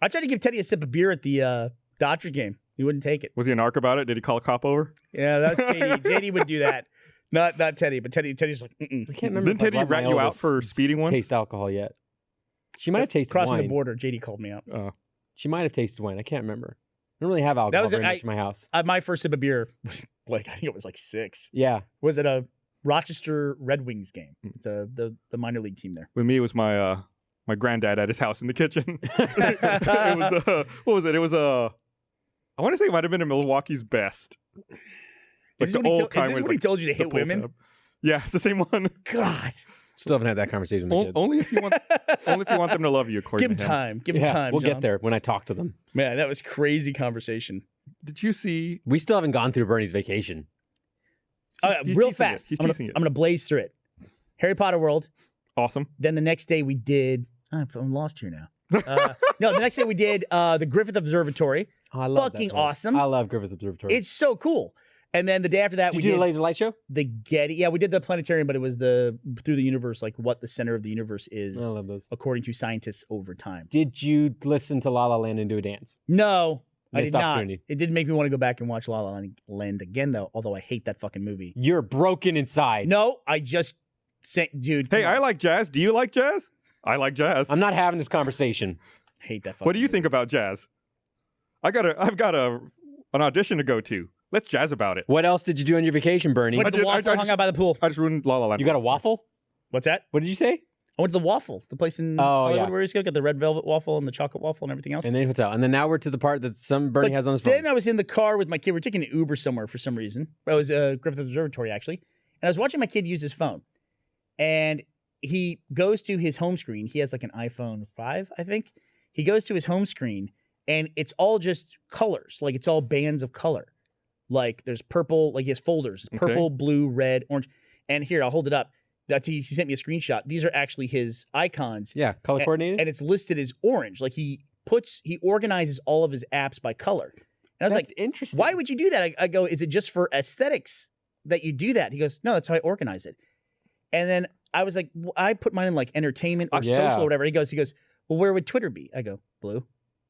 I tried to give Teddy a sip of beer at the Dodger game. He wouldn't take it. Was he a narc about it? Did he call a cop over? Yeah, that's JD. JD would do that. Not Teddy, but Teddy's like, I can't remember. Didn't Teddy rat you out for speeding once? Taste alcohol yet? She might have tasted crossing wine. the border. JD called me out. She might have tasted wine. I can't remember. I don't really have alcohol very much in my house. My first sip of beer was I think it was like 6. Yeah. Was it a Rochester Red Wings game? It's the minor league team there. With me, it was my my granddad at his house in the kitchen. It was what was it? It was I want to say it might have been a Milwaukee's Best. Is this what he told you to hit women? Tab. Yeah, it's the same one. God. Still haven't had that conversation with the kids. Only if you want them to love you, according Give him to him. time. Give him time. We'll John. get there when I talk to them. Man, that was crazy conversation. Did you see? We still haven't gone through Bernie's vacation. He's Real teasing fast. He's I'm teasing it. going to blaze through it. Harry Potter World. Awesome. Then the next day we did. I'm lost here now. No, the next day we did the Griffith Observatory. Oh, I love Fucking that place. awesome. I love Griffith Observatory. It's so cool. And then the day after that, did you do the laser light show? The Getty. Yeah, we did the planetarium, but it was through the universe, like what the center of the universe is, I love those. according to scientists over time. Did you listen to La La Land and do a dance? No, I Missed did not. opportunity. It did make me want to go back and watch La La Land again, though. Although I hate that fucking movie. You're broken inside. No, I just dude. Hey, I like jazz. Do you like jazz? I like jazz. I'm not having this conversation. hate that. What do you think about jazz? I've got an audition to go to. Let's jazz about it. What else did you do on your vacation, Bernie? Went to the waffle, hung out by the pool. I just ruined La La Land. You got a waffle? What's that? What did you say? I went to the waffle, the place in Hollywood yeah. where you got the red velvet waffle and the chocolate waffle and everything else. And then hotel. And then now we're to the part that Bernie has on his phone. Then I was in the car with my kid. We're taking an Uber somewhere for some reason. It was Griffith Observatory, actually. And I was watching my kid use his phone. And he goes to his home screen. He has like an iPhone 5, I think. He goes to his home screen, and it's all just colors. Like, it's all bands of color. Like, there's purple. Like, he has folders. Purple, blue, red, orange. And here, I'll hold it up. He sent me a screenshot. These are actually his icons. Yeah, color coordinated. And it's listed as orange. Like, he organizes all of his apps by color. And I was like, interesting. why would you do that? I go, is it just for aesthetics that you do that? He goes, no, that's how I organize it. And then I was like, I put mine in like entertainment or social or whatever. He goes, well, where would Twitter be? I go, blue.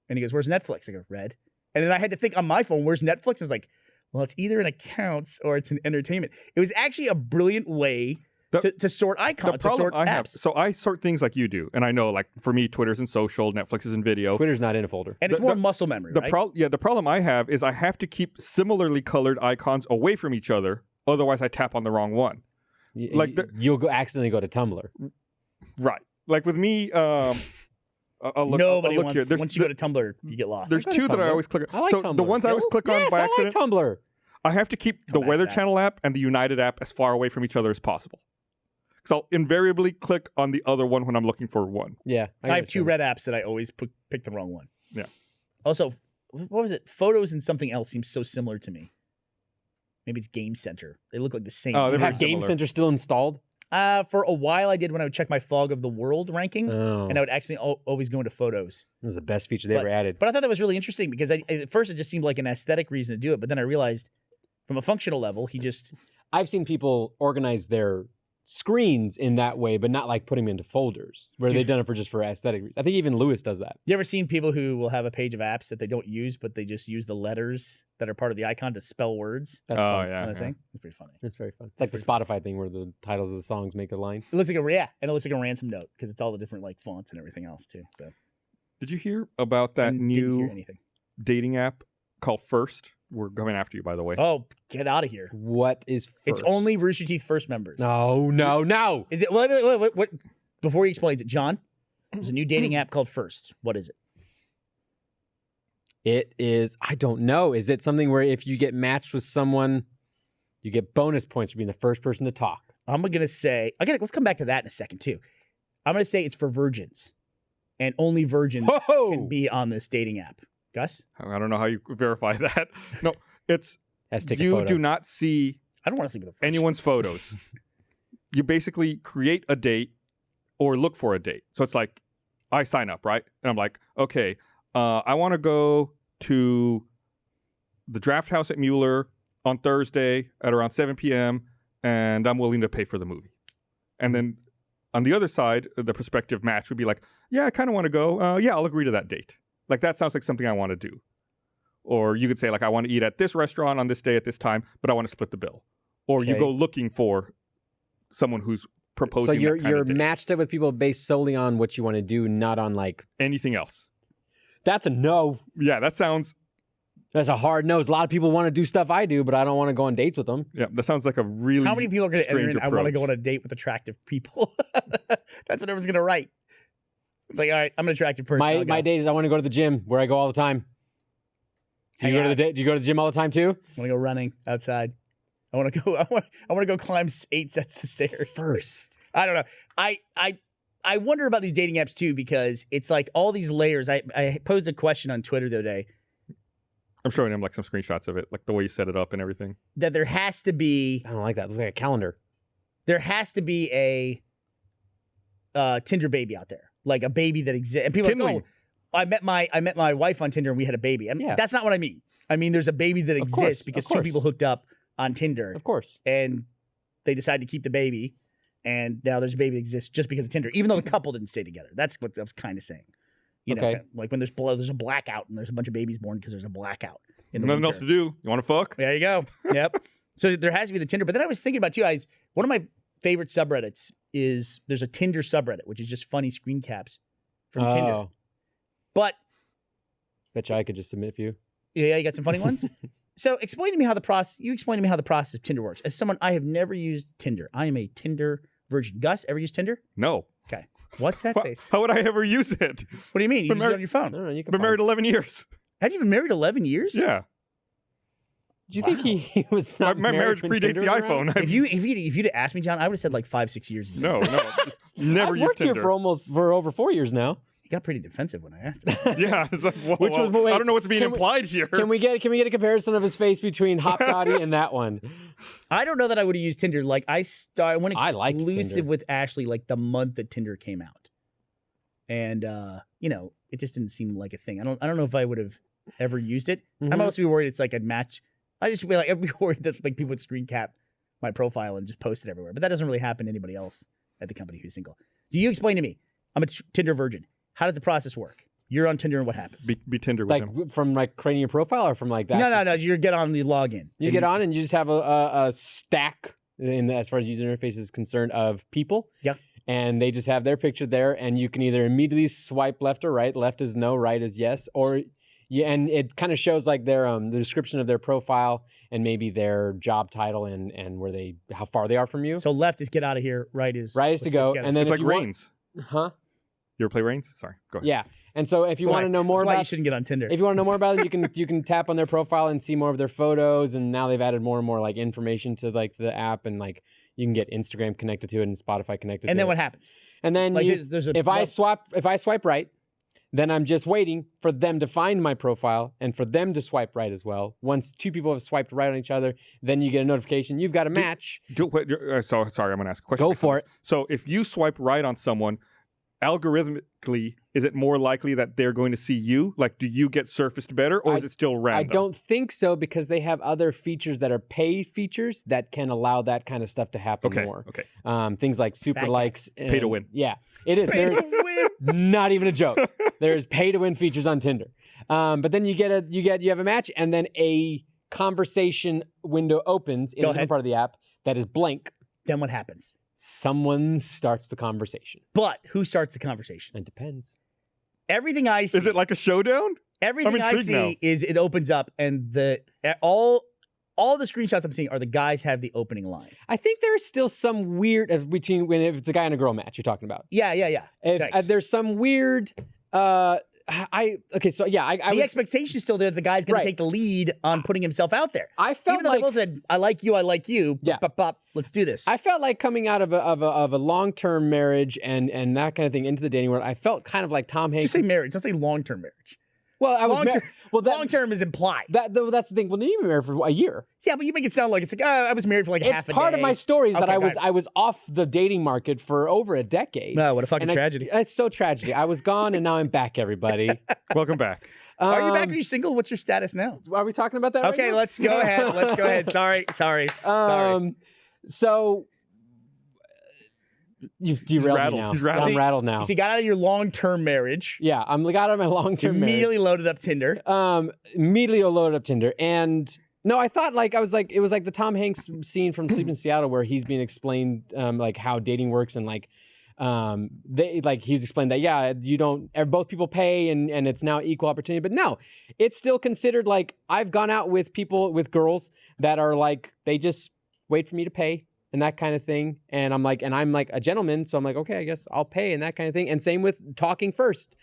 And he goes, where's Netflix? I go, red. And then I had to think on my phone, where's Netflix? I was like, well, it's either in accounts or it's in entertainment. It was actually a brilliant way to sort icons, to sort apps. So I sort things like you do. And I know, like, for me, Twitter's in social, Netflix is in video. Twitter's not in a folder. And it's more muscle memory, right? The problem I have is I have to keep similarly colored icons away from each other. Otherwise, I tap on the wrong one. You'll accidentally go to Tumblr. Right. Like with me, I'll look here. Once you go to Tumblr, you get lost. There's two that I always click on. I like so Tumblr. the ones I always click on by accident. I like Tumblr. I have to keep the Weather Channel app and the United app as far away from each other as possible. So I'll invariably click on the other one when I'm looking for one. Yeah. I have two red apps that I always pick the wrong one. Yeah. Also, what was it? Photos and something else seems so similar to me. Maybe it's Game Center. They look like the same. Oh, You have Game Center still installed? For a while I did when I would check my Fog of the World ranking, and I would actually always go into photos. It was the best feature they ever added. But I thought that was really interesting because at first it just seemed like an aesthetic reason to do it, but then I realized from a functional level, I've seen people organize their screens in that way, but not like putting them into folders where they've done it just for aesthetic reasons. I think even Lewis does that. You ever seen people who will have a page of apps that they don't use, but they just use the letters that are part of the icon to spell words? That's fun. Yeah. Thing. It's pretty funny. It's very fun. It's like the Spotify thing where the titles of the songs make a line. It looks like and it looks like a ransom note because it's all the different like fonts and everything else too. So, did you hear about that didn't hear new anything. dating app called First? We're coming after you, by the way. Oh, get out of here! What is First? It's only Rooster Teeth First members. No. Is it? What? Before he explains it, John, there's a new dating app called First. What is it? It is, I don't know. Is it something where if you get matched with someone, you get bonus points for being the first person to talk? I'm going to say, let's come back to that in a second, too. I'm going to say it's for virgins. And only virgins can be on this dating app. Gus? I don't know how you verify that. No, it's you do not see I don't want to see anyone's photos. You basically create a date or look for a date. So it's like, I sign up, right? And I'm like, okay, I want to go to the Draft House at Mueller on Thursday at around 7 p.m., and I'm willing to pay for the movie. And then on the other side, the prospective match would be like, yeah, I kind of want to go. Yeah, I'll agree to that date. Like that sounds like something I want to do. Or you could say like I want to eat at this restaurant on this day at this time, but I want to split the bill. Or you Okay. go looking for someone who's proposing. So that kind you're of date. matched up with people based solely on what you want to do, not on like. Anything else? That's a no. Yeah, that sounds. That's a hard no. A lot of people want to do stuff I do, but I don't want to go on dates with them. Yeah, that sounds like a really. How many people are going to enter strange in, I want to approach. go on a date with attractive people? That's what everyone's going to write. It's like, all right, I'm an attractive person. I'll go. My date is I want to go to the gym where I go all the time. Do you Hang go to out. do you go to the gym all the time too? I want to go running outside. I want to go. I want to go climb 8 sets of stairs First. I don't know. I wonder about these dating apps too because it's like all these layers. I posed a question on Twitter the other day I'm showing him like some screenshots of it, like the way you set it up and everything. that there has to be I don't like that. It's like a calendar. a Tinder baby out there, like a baby that exists. And people are like, Kindling. oh, I met my wife on Tinder and we had a baby. And Yeah. that's not what I mean. I mean, there's a baby that Of course, exists because of two course. people hooked up on Tinder Of course. and they decided to keep the baby. And now there's a baby that exists just because of Tinder, even though the couple didn't stay together. That's what I was kind of saying. You know, Okay. kind of like when there's a blackout and there's a bunch of babies born because there's a blackout in the Nothing winter. else to do. You want to fuck? There you go. Yep. So there has to be the Tinder. But then I was thinking about too, guys. One of my favorite subreddits is there's a Tinder subreddit, which is just funny screen caps from Tinder. Oh, But bet you I could just submit a few. yeah, you got some funny ones. So explain to me how the process. You explain to me how the process of Tinder works. As someone, I have never used Tinder. I am a Tinder virgin. Gus, ever used Tinder? No. Okay. What's that Wha- face? How would I ever use it? What do you mean? You Been use it married- on your phone. I don't know. You can Been married 11 years. Have you been married 11 years? Yeah. Do you think he was not My marriage married when predates Tinder the Oh, was around? iPhone. If you'd asked me, John, I would have said like 5-6 years. No, just never I've used worked here Tinder. for over 4 years now. He got pretty defensive when I asked him. Yeah, it's like, whoa, Which was- whoa. wait, I don't know what's being can we- implied here. Can we get a comparison of his face between Hop Dotty and that one? I don't know that I would have used Tinder. Like I went I liked exclusive Tinder. with Ashley like the month that Tinder came out, and you know it just didn't seem like a thing. I don't know if I would have ever used it. I Mhm. might also be worried it's like a match. I just be like I'd be worried that like people would screen cap my profile and just post it everywhere. But that doesn't really happen to anybody else at the company who's single. Do you explain to me? I'm a Tinder virgin. How does the process work? You're on Tinder and what happens? Be Tinder with him. Like from like creating your profile or from like that? No. You get on the login. You And get on and you just have a stack as far as user interface is concerned of people. Yeah. And they just have their picture there, and you can either immediately swipe left or right. Left is no, right is yes, or and it kind of shows like their the description of their profile and maybe their job title and where how far they are from you. So left is get out of here. Right is Right is to let's get go, together. and then It's if like you want- Reigns. huh? You ever play Reigns? Sorry, go ahead. Yeah. And so if you That's want to why- know more that's why you about shouldn't get on Tinder. if you want to know more about it, you can tap on their profile and see more of their photos. And now they've added more and more like information to like the app, and like you can get Instagram connected to it and Spotify connected and to then it. what happens? And then Like you, there's a if I swipe right, then I'm just waiting for them to find my profile and for them to swipe right as well. Once two people have swiped right on each other, then you get a notification. You've got a match. Sorry, I'm going to ask a question. Go based on for this. So if you swipe right on someone, algorithmically, is it more likely that they're going to see you? Like, do you get surfaced better, or is it still I random? don't think so because they have other features that are paid features that can allow that kind of stuff to happen Okay. more. Okay. Things like super Fat likes. Pay to and- win. Yeah, it is. Pay There- to win. Not even a joke. There's pay to win features on Tinder. But then you have a match, and then a conversation window opens in Go a different ahead. part of the app that is blank. Then what happens? Someone starts the conversation. But who starts the conversation? It depends. Everything I see, Is it like a showdown? everything I intrigued see now. is it opens up and all the screenshots I'm seeing are the guys have the opening line. I think there's still some weird between if it's a guy and a girl match you're talking about. Yeah. If Thanks. there's some weird. The Expectation is still there that the guy's going Right. to take the lead on putting himself out there. I felt Even though like they both said, I like you, Yeah. let's do this. I felt like coming out of a long-term marriage and that kind of thing into the dating world. I felt kind of like Tom Hanks. Just say marriage. Don't say long-term marriage. Well, I was Long-term- well. Long-term is implied. That's the thing. Well, you been married for a year. Yeah, but you make it sound like it's like, I was married for like half a It's day. part of my story is that Okay, I go ahead. was off the dating market for over a decade. No, what a fucking And tragedy. It's so tragedy. I was gone and now I'm back. Everybody, Welcome back. Are you back? Um, Are you single? What's your status now? Are we talking about that? right Okay, now? let's go ahead. Sorry. Sorry. So You've derailed me rattled. now. He's rattled. I'm See- rattled now. So you got out of your long-term marriage. Yeah, I'm got out of my long-term marriage. Immediately loaded up Tinder. Immediately loaded up Tinder. And no, I thought it was like the Tom Hanks scene from Sleep in Seattle where he's being explained like how dating works and like he's explained that both people pay and it's now equal opportunity. But no, it's still considered like I've gone out with girls that are like they just wait for me to pay and that kind of thing. And I'm like a gentleman, so I'm like, okay, I guess I'll pay and that kind of thing. And same with talking first.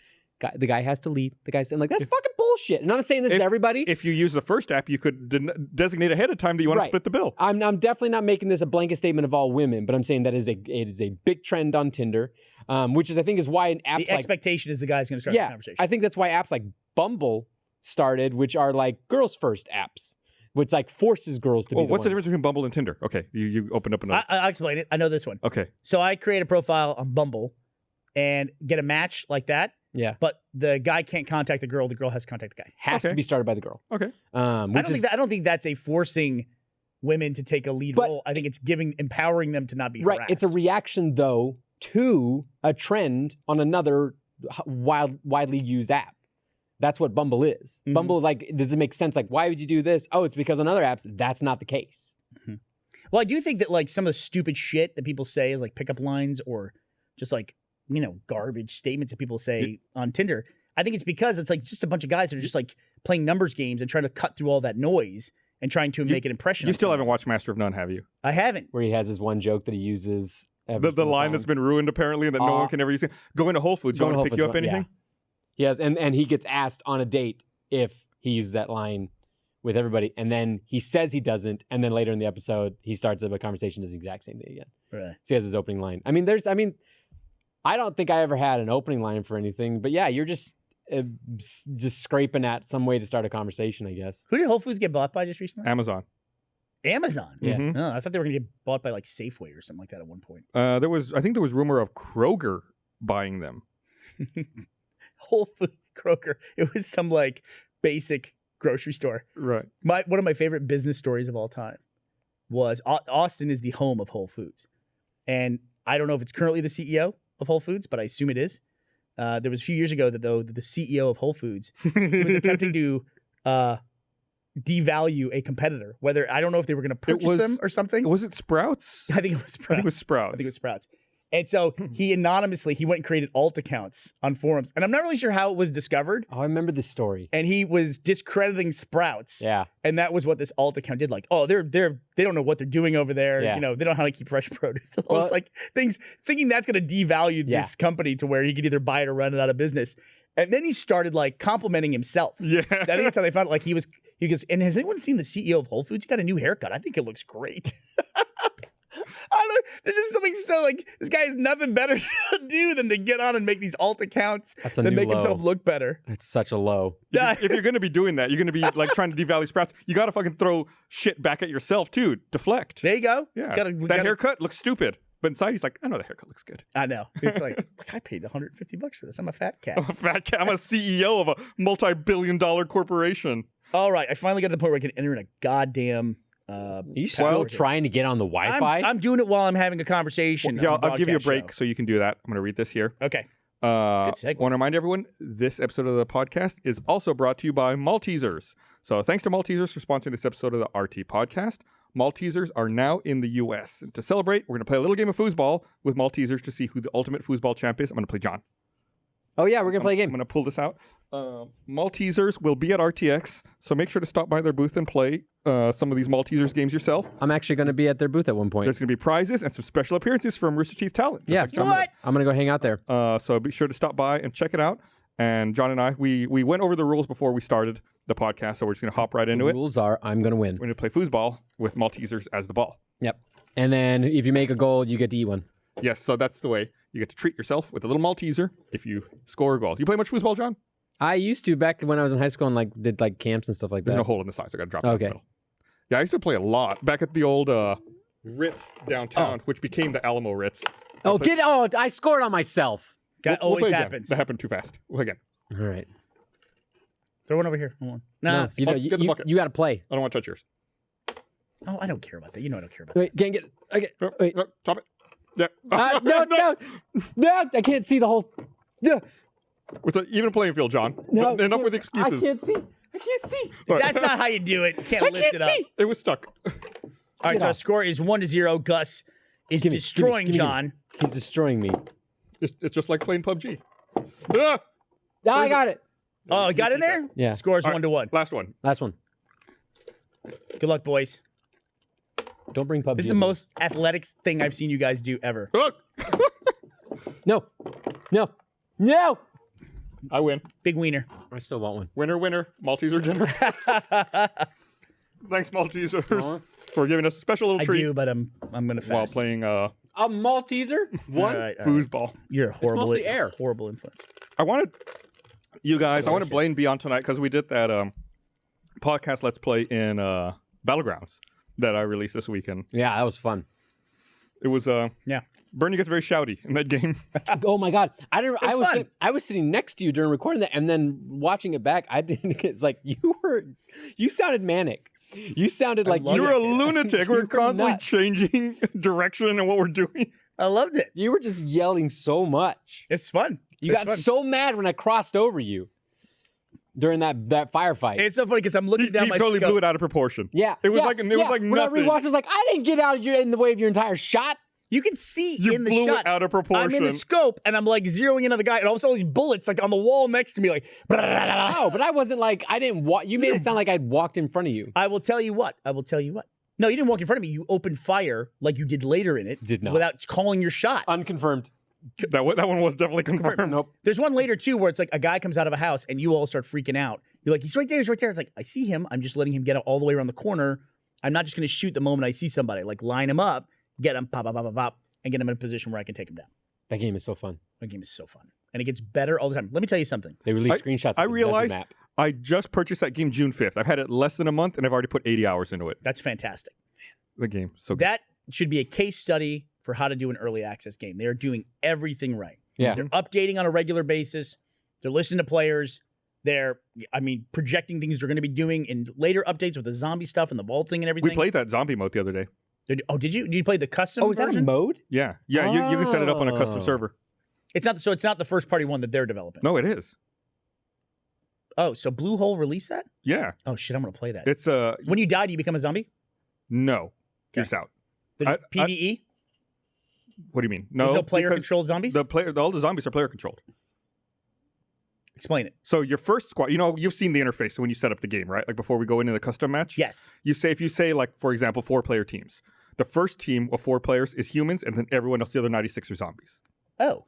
The guy has to lead. The guy's saying like that's fucking bullshit. And I'm not saying this to everybody. If you use the first app, you could designate ahead of time that you want to split the bill. I'm definitely not making this a blanket statement of all women, but I'm saying that it is a big trend on Tinder, which is I think is why apps The expectation is the guy's going to start the conversation. I think that's why apps like Bumble started, which are like girls first apps, which like forces girls to be. What's the difference between Bumble and Tinder? Okay, you opened up another. I'll explain it. I know this one. Okay. So I create a profile on Bumble and get a match like that. Yeah. But the guy can't contact the girl. The girl has to contact the guy. Has to be started by the girl. Okay. I don't think that's a forcing women to take a lead role. I think it's empowering them to not be harassed. Right. It's a reaction though to a trend on another widely used app. That's what Bumble is. Mm-hmm. Bumble, like, does it make sense? Like, why would you do this? Oh, it's because on other apps, that's not the case. Mm-hmm. Well, I do think that like some of the stupid shit that people say is like pickup lines or just like, garbage statements that people say on Tinder. I think it's because it's like just a bunch of guys that are just like playing numbers games and trying to cut through all that noise and trying to make an impression. You still haven't watched Master of None, have you? I haven't. Where he has his one joke that he uses. The line that's been ruined apparently and that no one can ever use. Go into Whole Foods. You want to pick you up anything? Yeah. He has, and he gets asked on a date if he uses that line with everybody, and then he says he doesn't, and then later in the episode he starts up a conversation, does the exact same thing again. Right. So he has his opening line. I don't think I ever had an opening line for anything, but yeah, you're just scraping at some way to start a conversation, I guess. Who did Whole Foods get bought by just recently? Amazon. Amazon. Yeah. Mhm. Oh, I thought they were going to get bought by like Safeway or something like that at one point. I think there was rumor of Kroger buying them. Whole Food, Kroger. It was some like basic grocery store. Right. One of my favorite business stories of all time was Austin is the home of Whole Foods, and I don't know if it's currently the CEO of Whole Foods, but I assume it is. There was a few years ago that the CEO of Whole Foods was attempting to devalue a competitor. Whether I don't know if they were going to purchase them or something. Was it Sprouts? I think it was Sprouts. I think it was Sprouts. And so he anonymously went and created alt accounts on forums, and I'm not really sure how it was discovered. Oh, I remember this story. And he was discrediting Sprouts. Yeah. And that was what this alt account did. Like, oh, they don't know what they're doing over there. Yeah. They don't know how to keep fresh produce. So Well, it's like thinking that's going to devalue this company to where he could either buy it or run it out of business. And then he started like complimenting himself. Yeah. I think that's how they found it. Like he goes, and has anyone seen the CEO of Whole Foods? He got a new haircut. I think it looks great. I don't know. There's just something so like this guy has nothing better to do than to get on and make these alt accounts That's a that new make low. himself look better. It's such a low. If you're going to be doing that, you're going to be like trying to devalue Sprouts. You got to fucking throw shit back at yourself too. Deflect. There you go. Yeah. Gotta- Haircut looks stupid. But inside he's like, I know the haircut looks good. I know. It's like I paid $150 for this. I'm a fat cat. I'm a fat cat. I'm a CEO of a multi-billion-dollar corporation. All right. I finally got to the point where I can enter in a goddamn. Are you still trying to get on the Wi-Fi? I'm doing it while I'm having a conversation. Yeah, on the I'll give you a broadcast break show. so you can do that. I'm going to read this here. Okay. Want Good segue. to remind everyone, this episode of the podcast is also brought to you by Maltesers. So thanks to Maltesers for sponsoring this episode of the RT podcast. Maltesers are now in the U.S. And to celebrate, we're going to play a little game of foosball with Maltesers to see who the ultimate foosball champ is. I'm going to play John. Oh, yeah, we're going to play a I'm game. going to pull this out. Maltesers will be at RTX, so make sure to stop by their booth and play some of these Maltesers games yourself. I'm actually going to be at their booth at one point. There's going to be prizes and some special appearances from Rooster Teeth talent. Yeah, so I'm going to go hang out there. So be sure to stop by and check it out. And John and I, we went over the rules before we started the podcast, so we're just going to hop right into The it. rules are I'm going to win. We're going to play foosball with Maltesers as the ball. Yep. And then if you make a goal, you get to eat one. Yes, so that's the way. You get to treat yourself with a little Malteser if you score a goal. Do you play much foosball, John? I used to back when I was in high school and like did like camps and stuff like that. There's no hole in the side, so I got to drop it in the Okay. middle. Yeah, I used to play a lot back at the old Ritz downtown, which became the Alamo Ritz. I scored on myself. That We'll always play again. happens. That happened too fast. We'll play again. All right. Throw one over here. Hold on. No, you, Get the bucket. you got to play. I don't want to touch yours. Oh, I don't care about that. You know I don't care about Wait, can't get it. Okay. Wait. Stop it. Yeah. No, I can't see the whole. No, It's an even playing field, John. no, Enough with excuses. I can't see. All right. That's not how you do it. Can't I lift can't it up. see. It was stuck. All right, Get so our off. score is 1-0. Gus is Give me, destroying give me. John. He's destroying me. It's just like playing PUBG. Ah! No, I got it. Oh, got in there? Yeah. Scores All right, 1-1. Last one. Last one. Good luck, boys. Don't bring PUBG. This is the in most athletic thing I've seen you guys do ever. Look, No. I win. Big wiener. I still want one. Winner. Malteser dinner. Thanks, Maltesers, for giving us a special little I treat do, but I'm gonna fast. while playing A Malteser? One? All right. foosball. You're a horrible, mostly air. horrible influence. I wanted you guys. I wanted Delicious. Blaine to be on tonight because we did that podcast Let's Play in Battlegrounds that I released this weekend. Yeah, that was fun. It was Yeah. Bernie gets very shouty in that game. Oh my god! I didn't. fun. I was sitting next to you during recording that, and then watching it back. I didn't. It's like you sounded manic. You sounded like love You're it. a lunatic. You We're were constantly nuts. changing direction and what we're doing. I loved it. you were just yelling so much. It's fun. You It's got fun. so mad when I crossed over you during that firefight. It's so funny because I'm He looking down my totally scope. blew it out of proportion. yeah, It was yeah, like yeah. nothing. When I rewatched, I was like, I didn't get out of your in the way of your entire shot. You can see You in the blew shot. it out of proportion. I'm in the scope and I'm like zeroing in on the guy, and all of a sudden these bullets like on the wall next to me, like. No, but I wasn't like I didn't. You made it sound like I'd walked in front of you. I will tell you what. No, you didn't walk in front of me. You opened fire like you did later in it. Did not. Without calling your shot. Unconfirmed. That one was definitely confirmed. Nope. There's one later too where it's like a guy comes out of a house and you all start freaking out. You're like, he's right there. It's like, I see him. I'm just letting him get out all the way around the corner. I'm not just going to shoot the moment I see somebody. Like line him up, get him, pop, and get him in a position where I can take him down. That game is so fun. That game is so fun. And it gets better all the time. Let me tell you something. They release screenshots. I of the realized desert map. I just purchased that game June 5th. I've had it less than a month, and I've already put 80 hours into it. That's fantastic. The game. So good. That should be a case study for how to do an early access game. They are doing everything right. Yeah. They're updating on a regular basis. They're listening to players. They're, projecting things they're going to be doing in later updates with the zombie stuff and the vaulting and everything. We played that zombie mode the other day. Did you? Did you play the custom Oh, is that a version? mode? Yeah. Yeah, you can set it up on a custom Oh. server. It's not the first party one that they're developing. No, it is. Oh, so Bluehole released that? Yeah. Oh shit, I'm going to play that. It's When you die, do you become a zombie? no. Peace out. There's I- PvE? What do you mean? No. There's no player because controlled zombies? all the zombies are player controlled. Explain it. So your first squad, you've seen the interface when you set up the game, right? Like before we go into the custom match. Yes. If you say like, for example, 4-player teams. The first team of 4 players is humans, and then everyone else, the other 96 are zombies. Oh.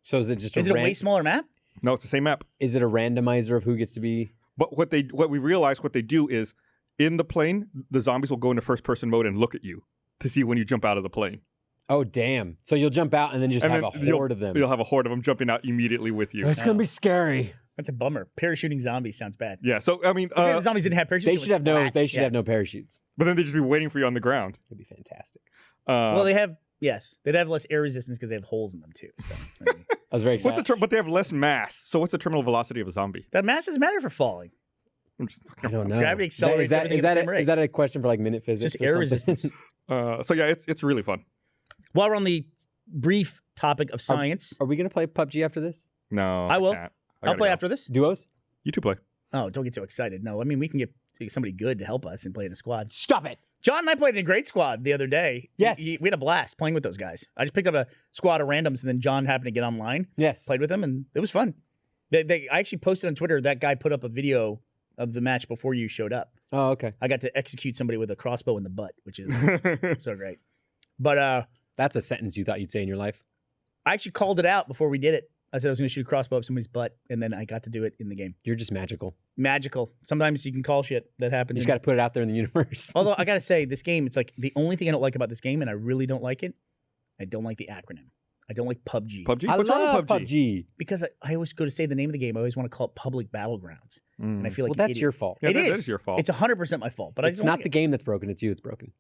So is it just Is it a way smaller map? No, it's the same map. Is it a randomizer of who gets to be? But what we realize what they do is in the plane, the zombies will go into first person mode and look at you to see when you jump out of the plane. Oh damn! So you'll jump out and then just And have then a horde of them. You'll have a horde of them jumping out immediately with you. It's gonna be scary. That's a bummer. Parachuting zombies sounds bad. Yeah, so I mean, If the zombies didn't have parachutes, They it should would have no. splat. They should Yeah. have no parachutes. but then they'd just be waiting for you on the ground. That'd be fantastic. Well, they have they'd have less air resistance because they have holes in them too. So I mean, I was very excited. What's the term? But they have less mass. So what's the terminal velocity of a zombie? that masses matter for falling. I'm just- I don't know. Gravity accelerates Is that, everything is, at the that same a, rate. is that a question for like minute physics? Just or air something? resistance. So yeah, it's really fun. While we're on the brief topic of science, Are we gonna play PUBG after this? No, I will. can't. I'll gotta play go. after this. Duos? You two play. Oh, don't get so excited. No, I mean we can get somebody good to help us and play in a squad. Stop it! John and I played in a great squad the other day. Yes. We had a blast playing with those guys. I just picked up a squad of randoms, and then John happened to get online, Yes. played with them, and it was fun. I actually posted on Twitter, that guy put up a video of the match before you showed up. Oh, okay. I got to execute somebody with a crossbow in the butt, which is so great. But That's a sentence you thought you'd say in your life. I actually called it out before we did it. I said I was going to shoot a crossbow up somebody's butt, and then I got to do it in the game. You're just magical. Magical. Sometimes you can call shit that You happens. just got to put it out there in the universe. Although I got to say, this game, it's like the only thing I don't like about this game, and I really don't like it, I don't like the acronym. I don't like PUBG. PUBG. I What's love wrong with PUBG? PUBG. Because I always go to say the name of the game. I always want to call it Public Battlegrounds. And I feel like Well, an that's idiot. your fault. Yeah, It that is. is your fault. It's 100% my fault. But I It's just don't not like the it. game that's broken. It's you that's broken.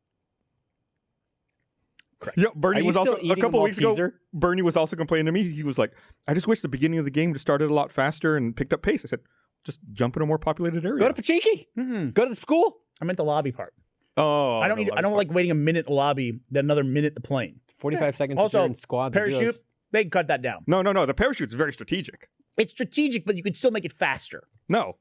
Correct. Yeah, Are Bernie you was still also eating a couple weeks ago. Malteser? Bernie was also complaining to me. He was like, "I just wish the beginning of the game just started a lot faster and picked up pace." I said, "Just jump in a more populated area." Go to Pachinki. Mm-mm. Go to the school. I meant the lobby part. Oh, I don't like waiting a minute in the lobby, then another minute in the plane. 45 seconds Also, if you're in squad. Parachute, they can cut that down. No. The parachute's very strategic. It's strategic, but you can still make it faster. No,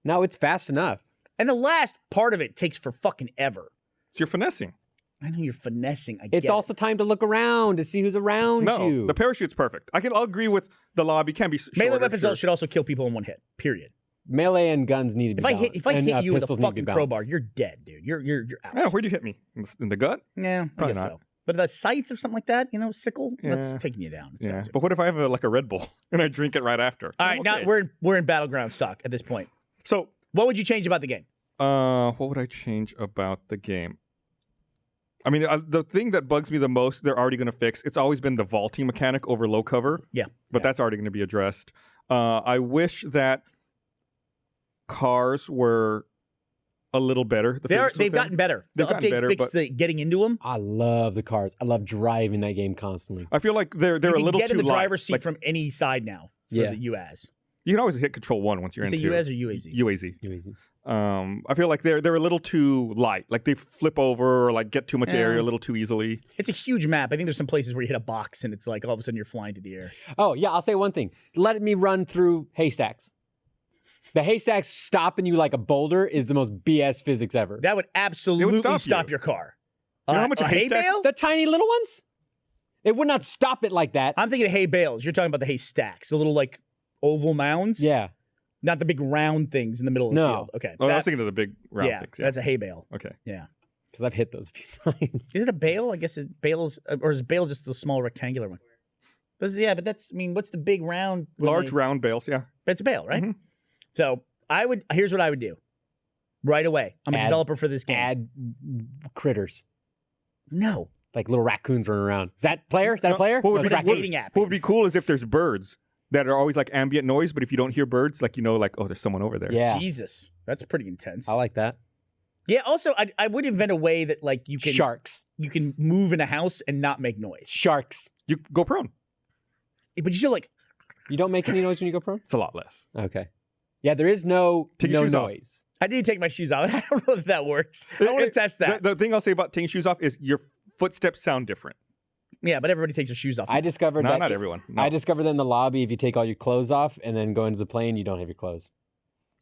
No, it's fast enough. And the last part of it takes for fucking ever. you're finessing. I know you're finessing. It's also time to look around to see who's around No, you. the parachute's perfect. I'll agree with the lobby. Can be melee shorter, weapons sure. should also kill people in one hit. Period. Melee and guns need to be balanced. If I And, hit you with a pistols need to be fucking crowbar, balanced. you're dead, dude. You're out. Yeah, where'd you hit me? In the gut? Yeah, I Probably guess not. so. But that scythe or something like that, sickle, that's Yeah. taking you down. It's Yeah. got to. But what if I have a Red Bull and I drink it right after? All right, now we're in Battlegrounds talk at this point. So, What would you change about the game? what would I change about the game? I mean, the thing that bugs me the most, they're already going to fix. It's always been the vaulting mechanic over low cover. Yeah. But that's already going to be addressed. I wish that cars were a little better. They've gotten better. The They've gotten update better, fixed but- the getting into them. I love the cars. I love driving that game constantly. I feel like they're You a can little get too in the light. driver's seat Like, from any side now for Yeah. the UAZ. you can always hit Control 1 once you're Is it into UAZ or UAZ? UAZ. You easy. I feel like they're a little too light. Like they flip over or like get too much area a little too easily. It's a huge map. I think there's some places where you hit a box and it's like all of a sudden you're flying through the air. Oh, yeah, I'll say one thing. Let me run through haystacks. The haystacks stopping you like a boulder is the most BS physics ever. That would absolutely stop stop you. your car. You know how much a hay haystack- bale? The tiny little ones? It would not stop it like that. I'm thinking of hay bales. You're talking about the hay stacks, the little like oval mounds. Yeah. Not the big round things in the middle of the No. field. Okay. Oh, I That- was thinking of the big round yeah, things. Yeah. that's a hay bale. Okay. Yeah. Because I've hit those a few times. Is it a bale? I guess bales, or is bale just the small rectangular one? But what's the big round? Large round bales. Yeah. It's a bale, right? Mhm. So here's what I would do. Right away. I'm a developer for this game. Add critters. No. Like little raccoons running around. Is that player? Is that a player? What would, No, it's be, raccoon. dating app. what would be cool is if there's birds that are always like ambient noise, but if you don't hear birds, like like, oh, there's someone over there. Yeah. Jesus. That's pretty intense. I like that. Yeah, also I would invent a way that like you can move in a house and not make noise. Sharks. You go prone. But you still like You don't make any noise when you go prone? It's a lot less. Okay. Yeah, there is no Take your shoes off. noise. I need to take my shoes off. I don't know if that works. I want to test that. The thing I'll say about taking shoes off is your footsteps sound different. Yeah, but everybody takes their shoes off. I discovered No, that. not everyone. No. I discovered that in the lobby, if you take all your clothes off and then go into the plane, you don't have your clothes.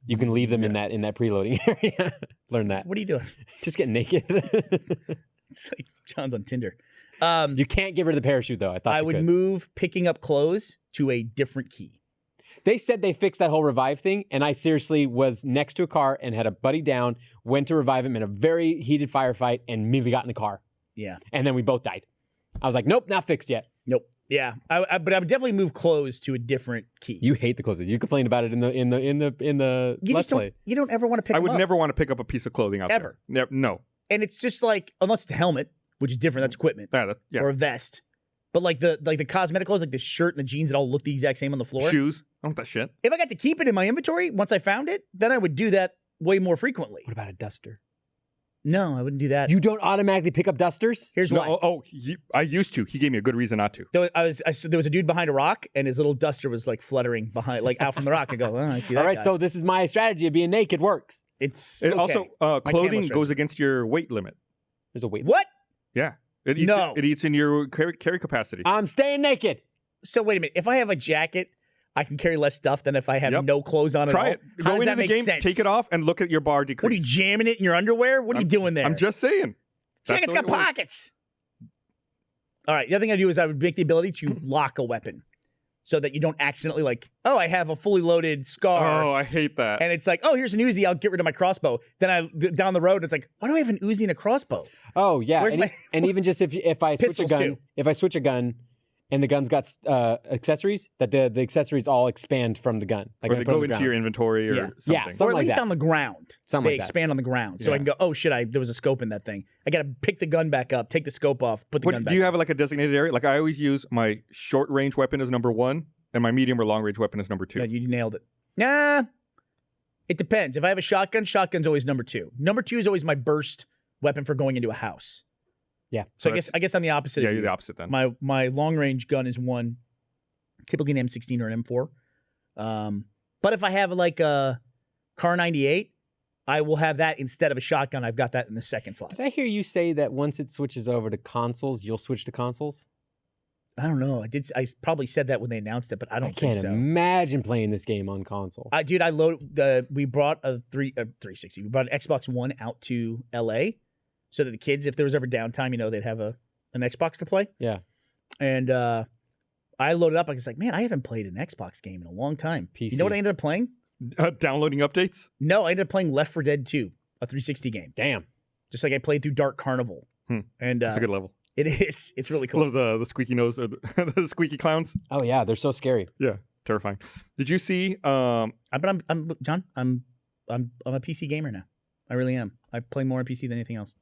You can leave them in that preloading area. Learn that. What are you doing? Just get naked. It's like John's on Tinder. You can't get rid of the parachute though. I thought I you would could. move picking up clothes to a different key. They said they fixed that whole revive thing, and I seriously was next to a car and had a buddy down, went to revive him in a very heated firefight, and immediately got in the car. Yeah. And then we both died. I was like, nope, not fixed yet. Nope. Yeah. But I would definitely move clothes to a different key. You hate the clothes. You complained about it in the You Let's just don't. Play. You don't ever want to pick. I would them up. never want to pick up a piece of clothing out Ever. there. No. And it's just like unless it's a helmet, which is different. That's equipment. Yeah. Or a vest. But like the cosmetic clothes, like the shirt and the jeans that all look the exact same on the floor. Shoes. I want that shit. If I got to keep it in my inventory once I found it, then I would do that way more frequently. What about a duster? No, I wouldn't do that. You don't automatically pick up dusters? Here's No, why. I used to. He gave me a good reason not to. There was a dude behind a rock, and his little duster was like fluttering behind, like out from the rock. I go, oh, I see that. All right, guy. so this is my strategy of being naked works. it's It okay. also My clothing camera goes against your weight limit. There's a weight. What? Yeah. It eats, No. It eats in your carry capacity. I'm staying naked. So wait a minute. If I have a jacket, I can carry less stuff than if I have Yep. no clothes on Try at all. it. How Go does into that the make game, sense? take it off, and look at your bar decrease. What are you jamming it in your underwear? What are you doing there? I'm just saying. That's Jacket's the way got it works. pockets. All right. The other thing I do is I would make the ability to lock a weapon, so that you don't accidentally like, oh, I have a fully loaded scar. Oh, I hate that. And it's like, oh, here's an Uzi. I'll get rid of my crossbow. Then down the road, it's like, why do I have an Uzi and a crossbow? Oh yeah, Where's and, my- and even just if I switch a Pistols, gun, too. if I switch a gun, and the gun's got accessories, that the accessories all expand from the gun. Like or I they put on go the into ground. your inventory or Yeah. something. Yeah, Or something at like least that. on the ground. Something They like that. expand on the ground. So I Yeah. can go, oh shit, there was a scope in that thing. I got to pick the gun back up, take the scope off, put the gun back Do you up. have like a designated area? Like I always use my short range weapon as number 1, and my medium or long range weapon as number 2. No, you nailed it. Nah. It depends. If I have a shotgun, shotgun's always number 2. Number 2 is always my burst weapon for going into a house. Yeah. So So I guess I'm the opposite. Yeah, of you're you. the opposite then. My long range gun is 1, typically an M16 or an M4. But if I have like a Car 98, I will have that instead of a shotgun. I've got that in the second slot. Did I hear you say that once it switches over to consoles, you'll switch to consoles? I don't know. I probably said that when they announced it, but I don't think can't so. imagine playing this game on console. Dude, we brought a 360. We brought an Xbox One out to LA so that the kids, if there was ever downtime, they'd have an Xbox to play. Yeah. And I loaded up. I was like, man, I haven't played an Xbox game in a long time. PC. You know what I ended up playing? Downloading updates? No, I ended up playing Left 4 Dead 2, a 360 game. Damn. Just like I played through Dark Carnival. And That's a good level. It is. It's really I cool. love the squeaky nose or the squeaky clowns. Oh yeah, they're so scary. Yeah, terrifying. Did you see? But I'm John. I'm a PC gamer now. I really am. I play more on PC than anything else.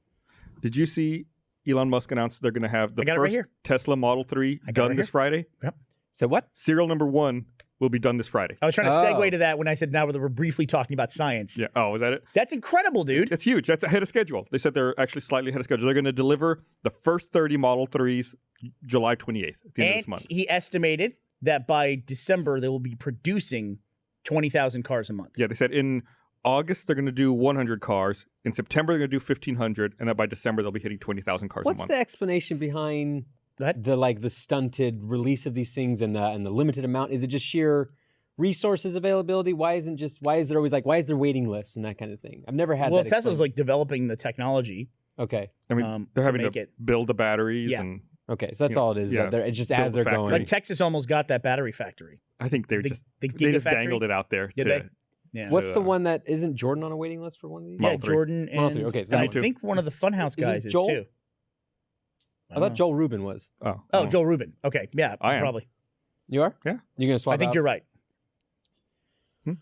Did you see Elon Musk announced they're going to have the I got it right first here. Tesla Model 3 done this Friday? Yep. So what? Serial number 1 will be done this Friday. I was trying to segue to that when I said now we're briefly talking about science. Yeah. Oh, was that it? That's incredible, dude. It's huge. That's ahead of schedule. They said they're actually slightly ahead of schedule. They're going to deliver the first 30 Model 3s July 28th at the end of this month. He estimated that by December they will be producing 20,000 cars a month. Yeah, they said in August they're going to do 100 cars. In September they're going to do 1,500, and then by December they'll be hitting 20,000 cars a What's month. the explanation behind the stunted release of these things and the limited amount? Is it just sheer resources availability? Why is there always why is there waiting lists and that kind of thing? I've never had that. Well, Tesla's explained. developing the technology. Okay. I mean, they're having to build the batteries and. Okay, so that's all it is. Yeah. It's just Build as the they're going. Like Texas almost got that battery factory. I think they just Gigafactory? dangled it out there. Did they? Yeah. What's the one that isn't Jordan on a waiting list for one of these? Yeah, Model 3. Jordan and Model 3. Okay, so I that one. think one of the Funhouse guys is Joel? too. I thought Joel Rubin was. Oh, Joel Rubin. Okay, yeah, I am. probably. You are? Yeah. You're gonna swap. I think you're right. What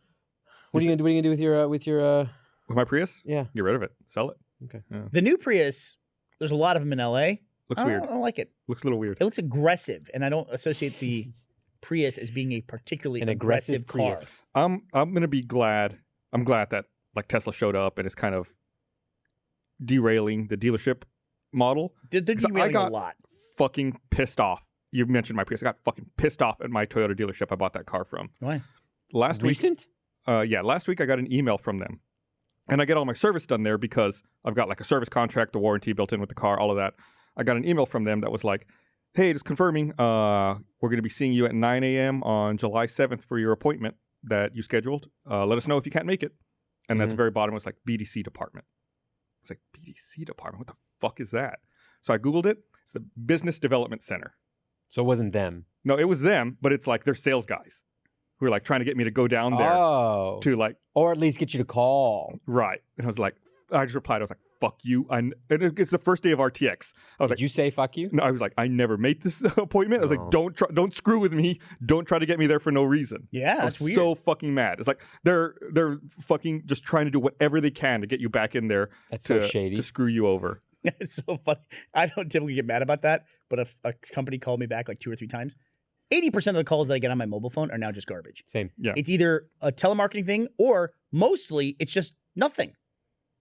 are you gonna do with your with my Prius? Yeah. Get rid of it. Sell it. Okay. Yeah. The new Prius, there's a lot of them in LA. Looks I weird. don't like it. Looks a little weird. It looks aggressive, and I don't associate the Prius as being a particularly aggressive car. Prius. I'm gonna be glad. I'm glad that Tesla showed up and is kind of derailing the dealership model. They're derailing a lot. Fucking pissed off. You mentioned my Prius. I got fucking pissed off at my Toyota dealership I bought that car from. Why? Last week. Recent? Last week I got an email from them. And I get all my service done there because I've got a service contract, the warranty built in with the car, all of that. I got an email from them that was like, hey, just confirming, we're going to be seeing you at 9 a.m. on July 7th for your appointment that you scheduled. Let us know if you can't make it. And at the very bottom was BDC department. It's like, BDC department? What the fuck is that? So I Googled it. It's the Business Development Center. So it wasn't them. No, it was them, but it's they're sales guys who are trying to get me to go down there to or at least get you to call. right. And I was like, I just replied, I was like, fuck you. And it's the first day of RTX. I was Did you say fuck you? no, I was like, I never made this appointment. I was like, don't screw with me. Don't try to get me there for no reason. Yeah, I that's was weird. so fucking mad. It's like they're fucking just trying to do whatever they can to get you back in there That's to, so shady. to screw you over. It's so funny. I don't typically get mad about that, but if a company called me back 2 or 3 times, 80% of the calls that I get on my mobile phone are now just garbage. Same. Yeah. It's either a telemarketing thing or mostly it's just nothing.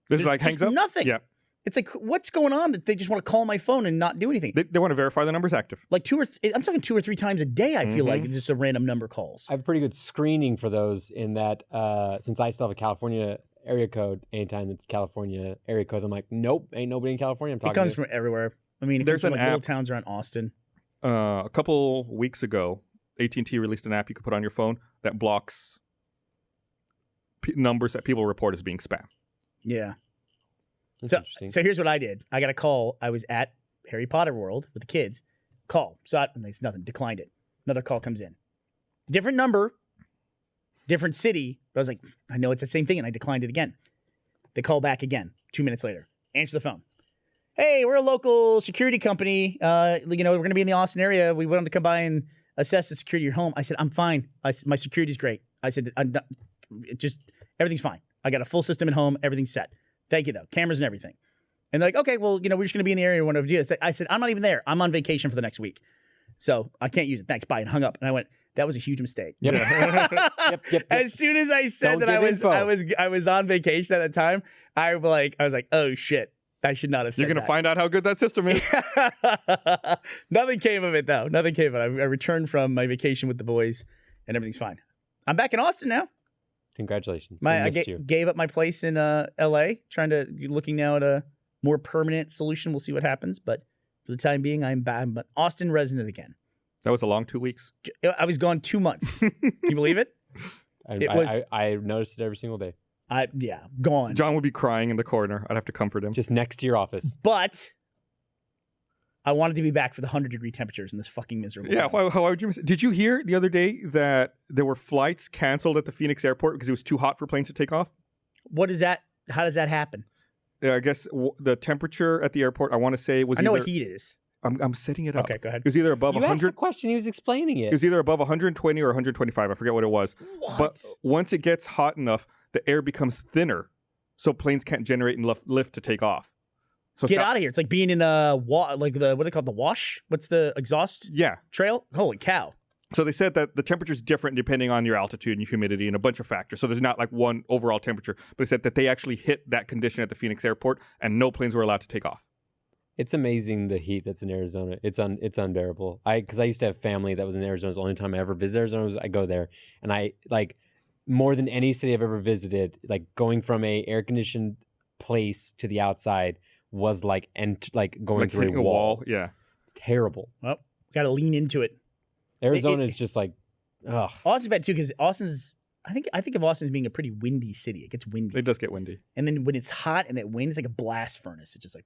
This is There's hangs just up. nothing. Yeah. It's like, what's going on that they just want to call my phone and not do anything? They want to verify the number's active. I'm talking 2 or 3 times a day. I feel like it's just a random number calls. I have a pretty good screening for those in that since I still have a California area code, anytime it's California area codes, I'm like, nope, ain't nobody in California I'm talking It comes to. from everywhere. I mean, it There's comes from an little app. towns around Austin. A couple weeks ago, AT&T released an app you could put on your phone that blocks numbers that people report as being spam. Yeah. That's interesting. So here's what I did. I got a call. I was at Harry Potter World with the kids. Call. It's nothing. Declined it. Another call comes in. Different number, different city. But I was like, I know it's the same thing, and I declined it again. They call back again 2 minutes later. Answer the phone. Hey, we're a local security company. We're going to be in the Austin area. We wanted to come by and assess the security of your home. I said, I'm fine. My security's great. I said, everything's fine. I got a full system at home. Everything's set. Thank you, though. Cameras and everything. And they're like, okay, well, we're just going to be in the area. Whenever you do this. I said, I'm not even there. I'm on vacation for the next week. So I can't use it. Thanks. Bye. And hung up. And I went, that was a huge mistake. Yep. Yep. As soon as I said Don't that give I was on vacation at the time, I was like, oh shit. I should not have said You're going to find out how good that system is. Nothing came of it, though. Nothing came of it. I returned from my vacation with the boys, and everything's fine. I'm back in Austin now. Congratulations. We I missed you. gave up my place in LA, looking now at a more permanent solution. We'll see what happens, but for the time being, I'm an Austin resident again. That was a long 2 weeks. I was gone 2 months. Can you believe it? I noticed it every single day. Gone. John would be crying in the corner. I'd have to comfort him. Just next to your office. But I wanted to be back for the 100-degree temperatures in this fucking miserable. Yeah, time. why would you miss it? Did you hear the other day that there were flights canceled at the Phoenix airport because it was too hot for planes to take off? What is that? How does that happen? Yeah, I guess the temperature at the airport, I want to say, was I know either... what heat is. I'm setting it up. Okay, go ahead. It was either above You asked 100... the question. He was explaining It it. was either above 120 or 125. I forget what it was. What? But once it gets hot enough, the air becomes thinner, so planes can't generate enough lift to take off. So Get out of here. It's like being in what do they call it, the wash? What's the exhaust Yeah. trail? Holy cow. So they said that the temperature is different depending on your altitude and humidity and a bunch of factors. So there's not like one overall temperature. But they said that they actually hit that condition at the Phoenix airport and no planes were allowed to take off. It's amazing the heat that's in Arizona. It's unbearable. Because I used to have family that was in Arizona. It's the only time I ever visit Arizona was I go there, and I like more than any city I've ever visited. Like going from a air conditioned place to the outside was like going Like through hitting a wall. Yeah. It's terrible. Well, got to lean into it. Arizona is just like, ugh. Austin's bad too because Austin's. I think of Austin as being a pretty windy city. It gets windy, It does get windy. and then when it's hot and that wind, it's like a blast furnace. It's just like,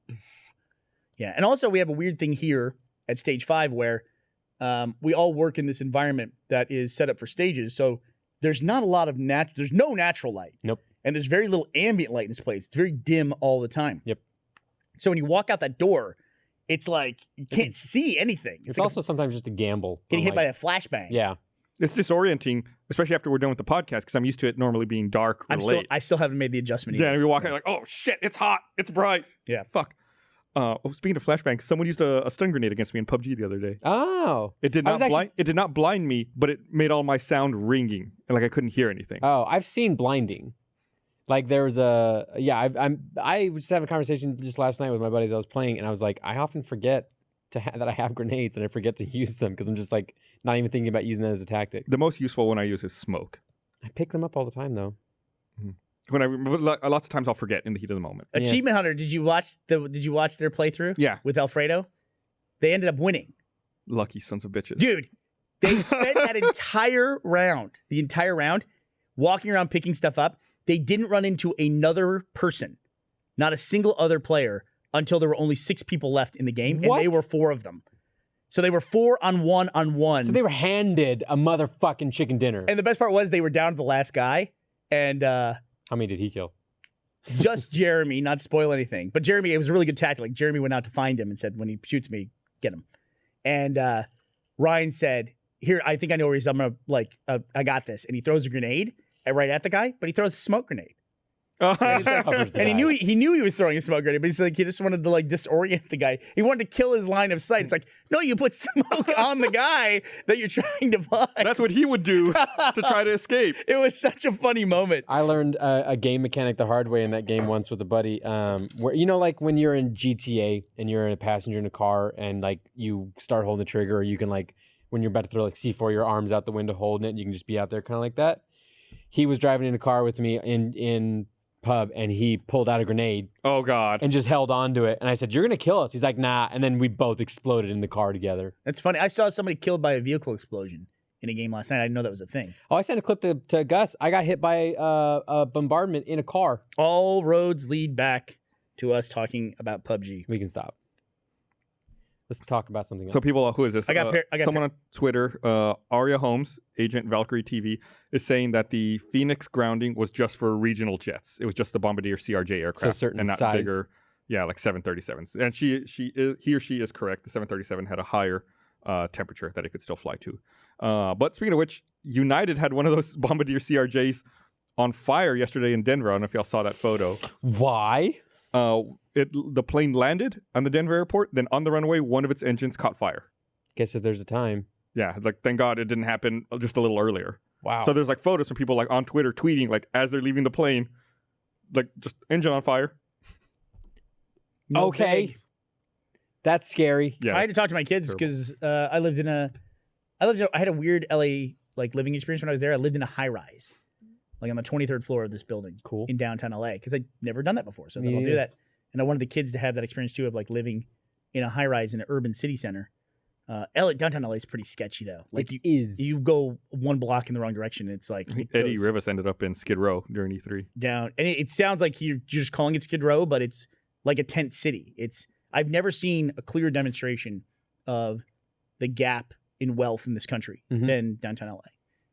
yeah. And also, we have a weird thing here at Stage 5 where we all work in this environment that is set up for stages. So there's not a lot of there's no natural light. Nope. And there's very little ambient light in this place. It's very dim all the time. Yep. So when you walk out that door, it's like you can't see anything. It's like also sometimes just a gamble. getting hit by like, a flashbang. Yeah. It's disorienting, especially after we're done with the podcast, because I'm used to it normally being dark or late. I still haven't made the adjustment. Yeah, Either. and we walk out like, oh shit, it's hot, it's bright. Yeah. Fuck. Speaking of flashbangs, someone used a stun grenade against me in PUBG the other day. Oh. It did not It did not blind me, but it made all my sound ringing, and like I couldn't hear anything. Oh, I've seen blinding. Like there was I was just having a conversation just last night with my buddies I was playing, and I was like, I often forget that I have grenades, and I forget to use them because I'm just like not even thinking about using that as a tactic. The most useful one I use is smoke. I pick them up all the time though. Lots of times I'll forget in the heat of the moment. Yeah. Achievement Hunter, did you watch their playthrough? Yeah. With Alfredo? They ended up winning. Lucky sons of bitches. Dude, they spent the entire round, walking around picking stuff up. They didn't run into another person, not a single other player, until there were only 6 people left in the game, and they were 4 of them. So they were 4 on 1 on 1. So they were handed a motherfucking chicken dinner. And the best part was they were down to the last guy, and how many did he kill? just Jeremy, not to spoil anything. But Jeremy, it was a really good tactic. Like Jeremy went out to find him and said, when he shoots me, get him. And Ryan said, here, I think I know where he's. I'm going to, I got this. And he throws a grenade right at the guy, but he throws a smoke grenade. And he knew he was throwing a smoke grenade, but he's like, he just wanted to like disorient the guy. He wanted to kill his line of sight. It's like, no, you put smoke on the guy that you're trying to find. That's what he would do to try to escape. It was such a funny moment. I learned a game mechanic the hard way in that game once with a buddy. Where like when you're in GTA and you're a passenger in a car and like you start holding the trigger, or you can like when you're about to throw like C4, your arms out the window holding it, and you can just be out there kind of like that. He was driving in a car with me in pub, and he pulled out a grenade. Oh God! And just held on to it. And I said, "You're gonna kill us." He's like, "Nah." And then we both exploded in the car together. That's funny. I saw somebody killed by a vehicle explosion in a game last night. I didn't know that was a thing. Oh, I sent a clip to Gus. I got hit by a bombardment in a car. All roads lead back to us talking about PUBG. We can stop. Let's talk about something else. So people, who is this? I got someone on Twitter, Aria Holmes, Agent Valkyrie TV, is saying that the Phoenix grounding was just for regional jets. It was just the Bombardier CRJ aircraft, certain and not size. bigger. Yeah, like 737s. And he or she is correct. The 737 had a higher temperature that it could still fly to. But speaking of which, United had one of those Bombardier CRJs on fire yesterday in Denver. I don't know if y'all saw that photo. Why? The plane landed on the Denver airport. Then on the runway, one of its engines caught fire. Guess if there's a time. Yeah, it's like, thank God it didn't happen just a little earlier. Wow. So there's like photos from people like on Twitter tweeting like as they're leaving the plane, like just engine on fire. Okay. That's scary. Yeah, I had to talk to my kids because I had a weird LA like living experience when I was there. I lived in a high rise, like on the 23rd floor of this building Cool. in downtown LA, because I'd never done that before. So I Me thought I'll do neither. that. And I wanted the kids to have that experience too of like living in a high rise in an urban city center. Downtown LA is pretty sketchy though. Like It is. you go one block in the wrong direction, it's like I think it Eddie goes Rivas ended up in Skid Row during E E3. down, and it sounds like you're just calling it Skid Row, but it's like a tent city. I've never seen a clear demonstration of the gap in wealth in this country Mhm. than downtown LA.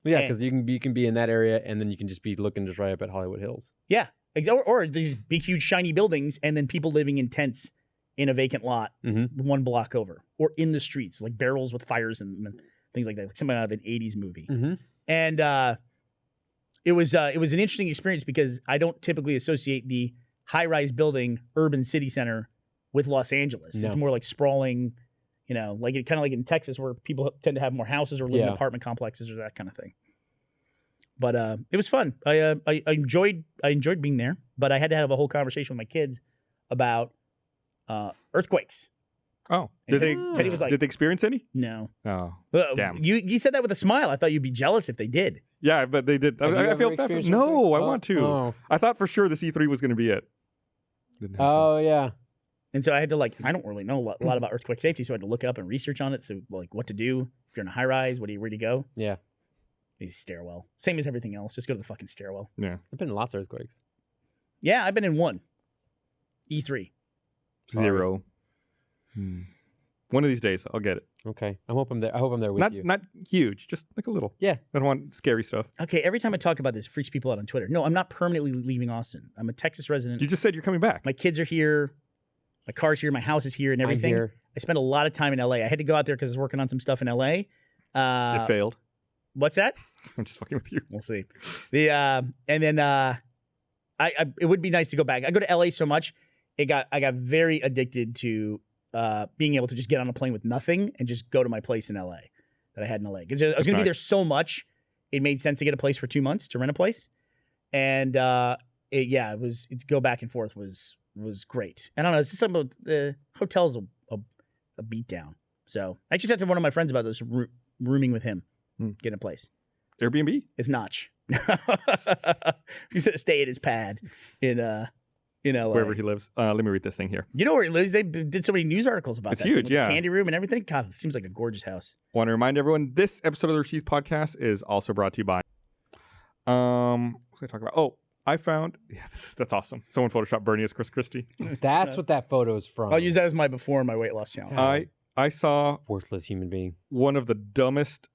Yeah, and- because you can be in that area, and then you can just be looking just right up at Hollywood Hills. Yeah, or these big, huge, shiny buildings, and then people living in tents in a vacant lot Mhm. one block over, or in the streets, like barrels with fires and things like that, like something out of an '80s movie. Mm-hmm. And it was an interesting experience because I don't typically associate the high-rise building urban city center with Los Angeles. No. It's more like sprawling, like it kind of like in Texas where people tend to have more houses or live in Yeah. apartment complexes or that kind of thing. But it was fun. I enjoyed being there, but I had to have a whole conversation with my kids about earthquakes. Oh, And did they? Teddy was like, did they experience any? no. Oh, damn. You said that with a smile. I thought you'd be jealous if they did. Yeah, but they did. Have you I ever feel bad. experienced No, I earthquake? want to. Oh. I thought for sure this E3 was going to be it. Didn't happen. Oh yeah. And so I had to I don't really know a lot about earthquake safety, so I had to look it up and research on it. So what to do if you're in a high rise, where do you go? Yeah. A stairwell. Same as everything else. Just go to the fucking stairwell. Yeah. I've been in lots of earthquakes. Yeah, I've been in one. E3. 0. One of these days, I'll get it. Okay. I hope I'm there with you. Not huge, just like a little. Yeah. I don't want scary stuff. Okay, every time I talk about this, it freaks people out on Twitter. No, I'm not permanently leaving Austin. I'm a Texas resident. You just said you're coming back. My kids are here. My car's here. My house is here and I'm everything. here. I spent a lot of time in LA. I had to go out there because I was working on some stuff in LA. It failed. What's that? I'm just fucking with you. We'll see. And then it would be nice to go back. I go to LA so much, I got very addicted to being able to just get on a plane with nothing and just go to my place in LA that I had in LA. Because I was going to be nice. there so much, it made sense to get a place for 2 months to rent a place. And to go back and forth was great. I don't know. It's just something. The hotel's a beatdown. So I actually talked to one of my friends about this rooming with him, getting a place. Airbnb? It's Notch. He said stay at his pad in LA. Wherever he lives. Let me read this thing here. You know where he lives? They did so many news articles about It's that. huge, With the yeah. Candy room and everything. God, it seems like a gorgeous house. Want to remind everyone, this episode of the Received Podcast is also brought to you by... what was I talking about? Oh, I found... Yeah, that's awesome. Someone photoshopped Burnie as Chris Christie. That's what that photo is from. I'll use that as my before and my weight loss challenge. God. I saw Worthless human being. one of the dumbest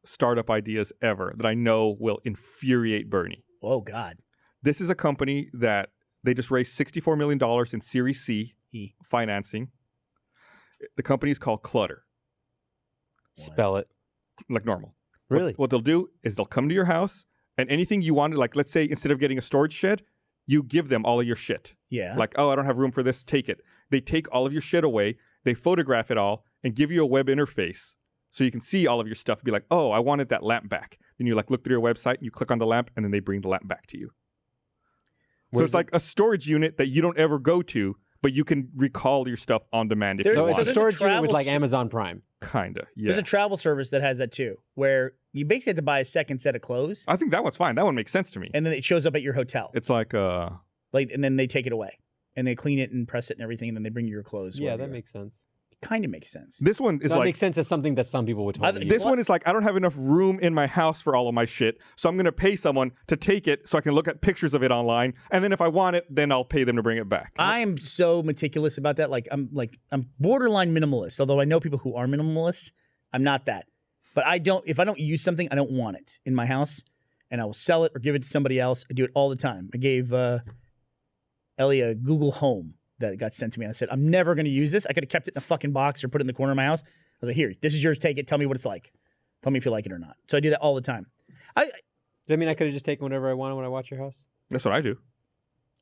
startup ideas ever that I know will infuriate Burnie. Oh, God. This is a company that they just raised $64 million in Series C financing. The company is called Clutter, Spell it. like normal. Really? What they'll do is they'll come to your house and anything you wanted, like let's say instead of getting a storage shed, you give them all of your shit. Yeah. Like, oh, I don't have room for this, take it. They take all of your shit away, they photograph it all, and give you a web interface so you can see all of your stuff. Be like, oh, I wanted that lamp back. Then you like look through your website, and you click on the lamp, and then they bring the lamp back to you. So Where's it's like a storage unit that you don't ever go to, but you can recall your stuff on demand if There- you So want. it's a there's a storage unit with travel like s- Amazon Prime. Kinda, yeah. There's a travel service that has that too, where you basically have to buy a second set of clothes, I think that one's fine. That one makes sense to me. and then it shows up at your hotel. It's like, And then they take it away, and they clean it and press it and everything, and then they bring you your clothes. Yeah, that makes sense. kind of makes sense. this one is That like, makes sense as something that some people would totally this use. one is like, I don't have enough room in my house for all of my shit, so I'm going to pay someone to take it so I can look at pictures of it online, and then if I want it, then I'll pay them to bring it back. I'm so meticulous about that. I'm borderline minimalist. Although I know people who are minimalists, I'm not that. But if I don't use something, I don't want it in my house, and I will sell it or give it to somebody else. I do it all the time. I gave Ellie a Google Home that got sent to me. I said, I'm never going to use this. I could have kept it in a fucking box or put it in the corner of my house. I was like, here, this is yours. Take it. Tell me what it's like. Tell me if you like it or not. So I do that all the time. Does that mean I could have just taken whatever I wanted when I watch your house? That's what I do.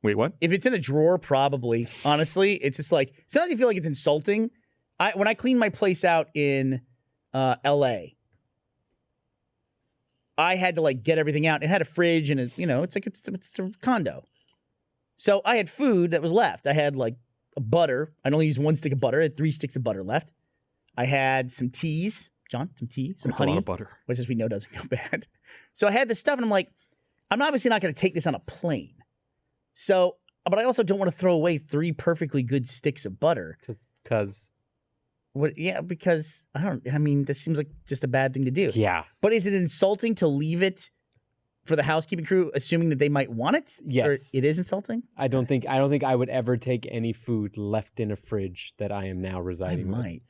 Wait, what? If it's in a drawer, probably. Honestly, it's just like sometimes you feel like it's insulting. When I cleaned my place out in L.A., I had to get everything out. It had a fridge and it's a condo. So I had food that was left. I had a butter. I'd only used 1 stick of butter. I had 3 sticks of butter left. I had some teas, John, some tea, some That's a honey, lot of butter. which as we know doesn't go bad. So I had this stuff and I'm like, I'm obviously not going to take this on a plane. So, but I also don't want to throw away 3 perfectly good sticks of butter. Because What? Yeah, because I mean, this seems like just a bad thing to do. yeah, But is it insulting to leave it for the housekeeping crew, assuming that they might want it? Yes. Or it is insulting? I don't think I would ever take any food left in a fridge that I am now I residing with. might.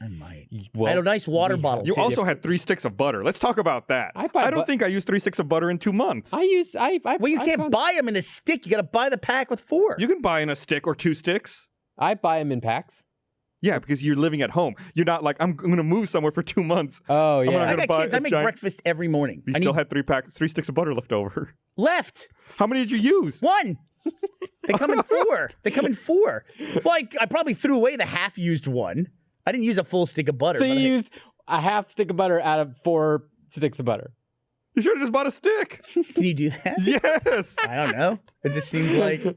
Well, I had a nice water we- bottle. You too. also had 3 sticks of butter. Let's talk about that. I buy don't think I used 3 sticks of butter in 2 months. Well, you can't buy them in a stick. You got to buy the pack with 4. You can buy in a stick or 2 sticks. I buy them in packs. Yeah, because you're living at home. You're not like, I'm going to move somewhere for 2 months. Oh gonna yeah. I go got buy kids. a I make giant- breakfast every morning. You I still need had 3 sticks of butter left over. left. How many did you use? 1. They come in 4. They come in 4. Well, I probably threw away the half-used one. I didn't use a full stick of butter. So but you I- used a half stick of butter out of 4 sticks of butter. You should have just bought a stick. Can you do that? Yes. I don't know. It just seems like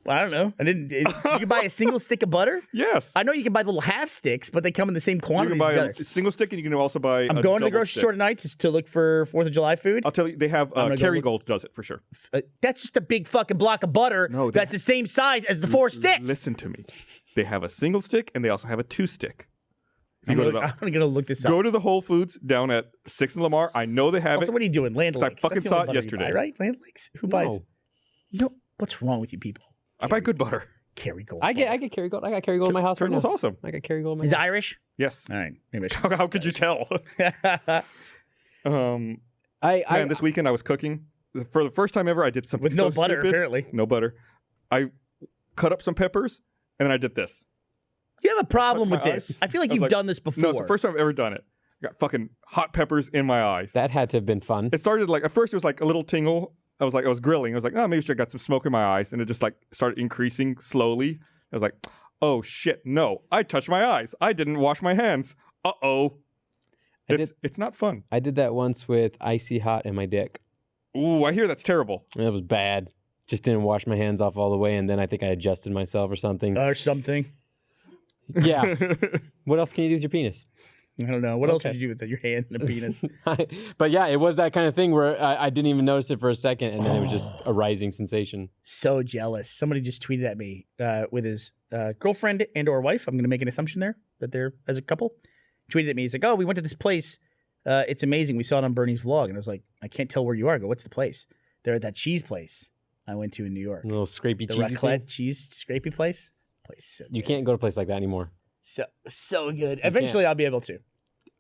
I don't know. You can buy a single stick of butter. Yes. I know you can buy the little half sticks, but they come in the same You quantity. can buy a single stick and you can also buy I'm a going to the double grocery stick. store tonight to look for 4th of July food. I'll tell you, they have gonna go Kerrygold does it for sure. That's just a big fucking block of butter. No, they- that's the same size as the 4 sticks. Listen to me. They have a single stick and they also have a 2 stick. If you I'm go to gonna go look this up. go to the Whole Foods down at 6th and Lamar. I know they have Also, it. what are you doing? Land 'Cause I Lakes. fucking That's the saw only it butter you yesterday. buy, right? Land Lakes. Who buys? No. You know what's wrong with you people? I buy good butter. Kerrygold. I get Kerrygold. I got Kerrygold in my house right Kerrygold's now. awesome. I got Kerrygold in my Is it house. Irish? Yes. All right. Maybe. How could you tell? Man, this weekend I was cooking. For the first time ever, I did something With no so butter, stupid. apparently. No butter. I cut up some peppers and then I did this. You have a problem Touch with my this. eyes. I feel like I was you've like, done this before. No, it's the first time I've ever done it. I got fucking hot peppers in my eyes. That had to have been fun. It started like, at first it was like a little tingle. I was grilling. I was like, oh, maybe I got some smoke in my eyes. And it just like started increasing slowly. I was like, oh shit, no, I touched my eyes. I didn't wash my hands. Uh-oh. It's not fun. I did that once with icy hot in my dick. Ooh, I hear that's terrible. That was bad. Just didn't wash my hands off all the way, and then I think I adjusted myself or something. or something. Yeah. What else can you do with your penis? I don't know. What else Okay. would you do with your hand and a penis? But yeah, it was that kind of thing where I didn't even notice it for a second, and then it was just a rising sensation. So jealous. Somebody just tweeted at me with his girlfriend and or wife. I'm going to make an assumption there that they're as a couple. Tweeted at me. He's like, oh, we went to this place. It's amazing. We saw it on Bernie's vlog. And I was like, I can't tell where you are. I go, what's the place? They're at that cheese place I went to in New York. A little scrapey The cheesy raclette thing. cheese scrapey place. So You good. can't go to a place like that anymore. So good. Eventually I'll be able to.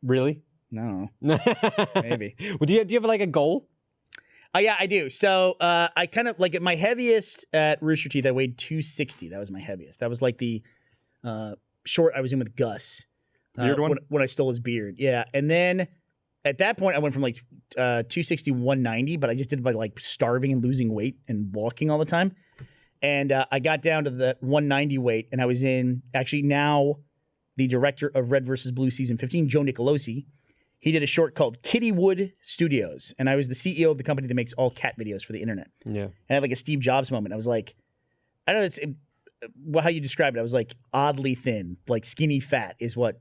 Really? No. Maybe. Well, do you have like a goal? Yeah, I do. So I kind of like at my heaviest at Rooster Teeth, I weighed 260. That was my heaviest. That was like the short I was in with Gus. Beard one? When I stole his beard. Yeah. And then at that point, I went from like 260, 190, but I just did it by like starving and losing weight and walking all the time. And I got down to the 190 weight, and I was in actually now the director of Red vs. Blue season 15, Joe Nicolosi. He did a short called Kittywood Studios, and I was the CEO of the company that makes all cat videos for the internet. Yeah. And I had like a Steve Jobs moment. I was like, I don't know, how you described it. I was like oddly thin, like skinny fat is what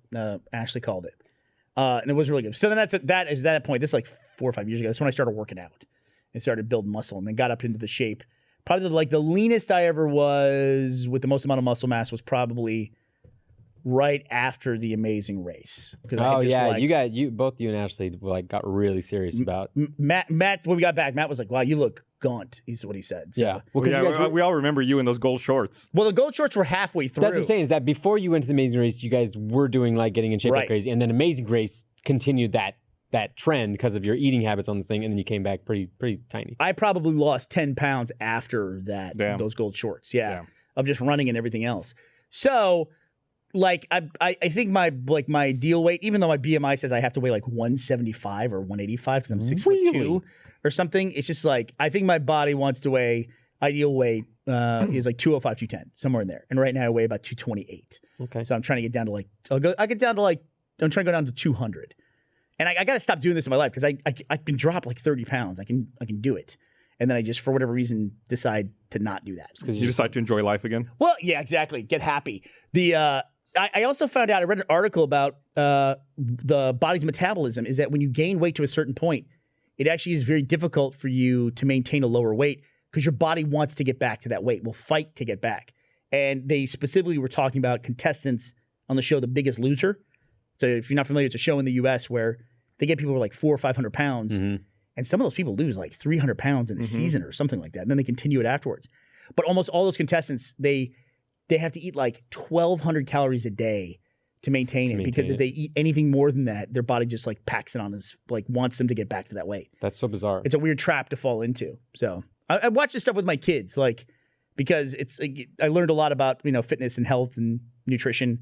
Ashley called it. And it was really good. So then that point, this is like 4 or 5 years ago. That's when I started working out and started building muscle and then got up into the shape. Probably like the leanest I ever was with the most amount of muscle mass was probably right after the Amazing Race. Oh yeah, both you and Ashley like got really serious about. Matt, when we got back, Matt was like, "Wow, you look gaunt." Is what he said. So, Yeah. Well, 'cause you guys we all remember you in those gold shorts. Well, the gold shorts were halfway through. That's what I'm saying. Is that before you went to the Amazing Race, you guys were doing like getting in shape Right. like crazy, and then Amazing Race continued that trend because of your eating habits on the thing, and then you came back pretty tiny. I probably lost 10 pounds after that. Damn. Those gold shorts. Yeah. Damn. Of just running and everything else. So, like, I think my ideal weight, even though my BMI says I have to weigh like 175 or 185 because I'm 6'2" or something, it's just like I think my body wants to weigh ideal weight is like 205, 210, somewhere in there. And right now I weigh about 228. Okay. So I'm trying to get down to like I'm trying to go down to 200. And I got to stop doing this in my life because I can drop like 30 pounds. I can do it. And then I just, for whatever reason, decide to not do that. Because You decide to enjoy life again? Well, yeah, exactly. Get happy. I also found out, I read an article about the body's metabolism is that when you gain weight to a certain point, it actually is very difficult for you to maintain a lower weight because your body wants to get back to that weight, will fight to get back. And they specifically were talking about contestants on the show The Biggest Loser. So if you're not familiar, it's a show in the U.S. where they get people who are like 400 or 500 pounds, and some of those people lose like 300 pounds in a season or something like that, and then they continue it afterwards. But almost all those contestants, they have to eat like 1,200 calories a day to maintain it, because if they eat anything more than that, their body just like packs it on, as like wants them to get back to that weight. That's so bizarre. It's a weird trap to fall into. So I watch this stuff with my kids, like, because I learned a lot about, fitness and health and nutrition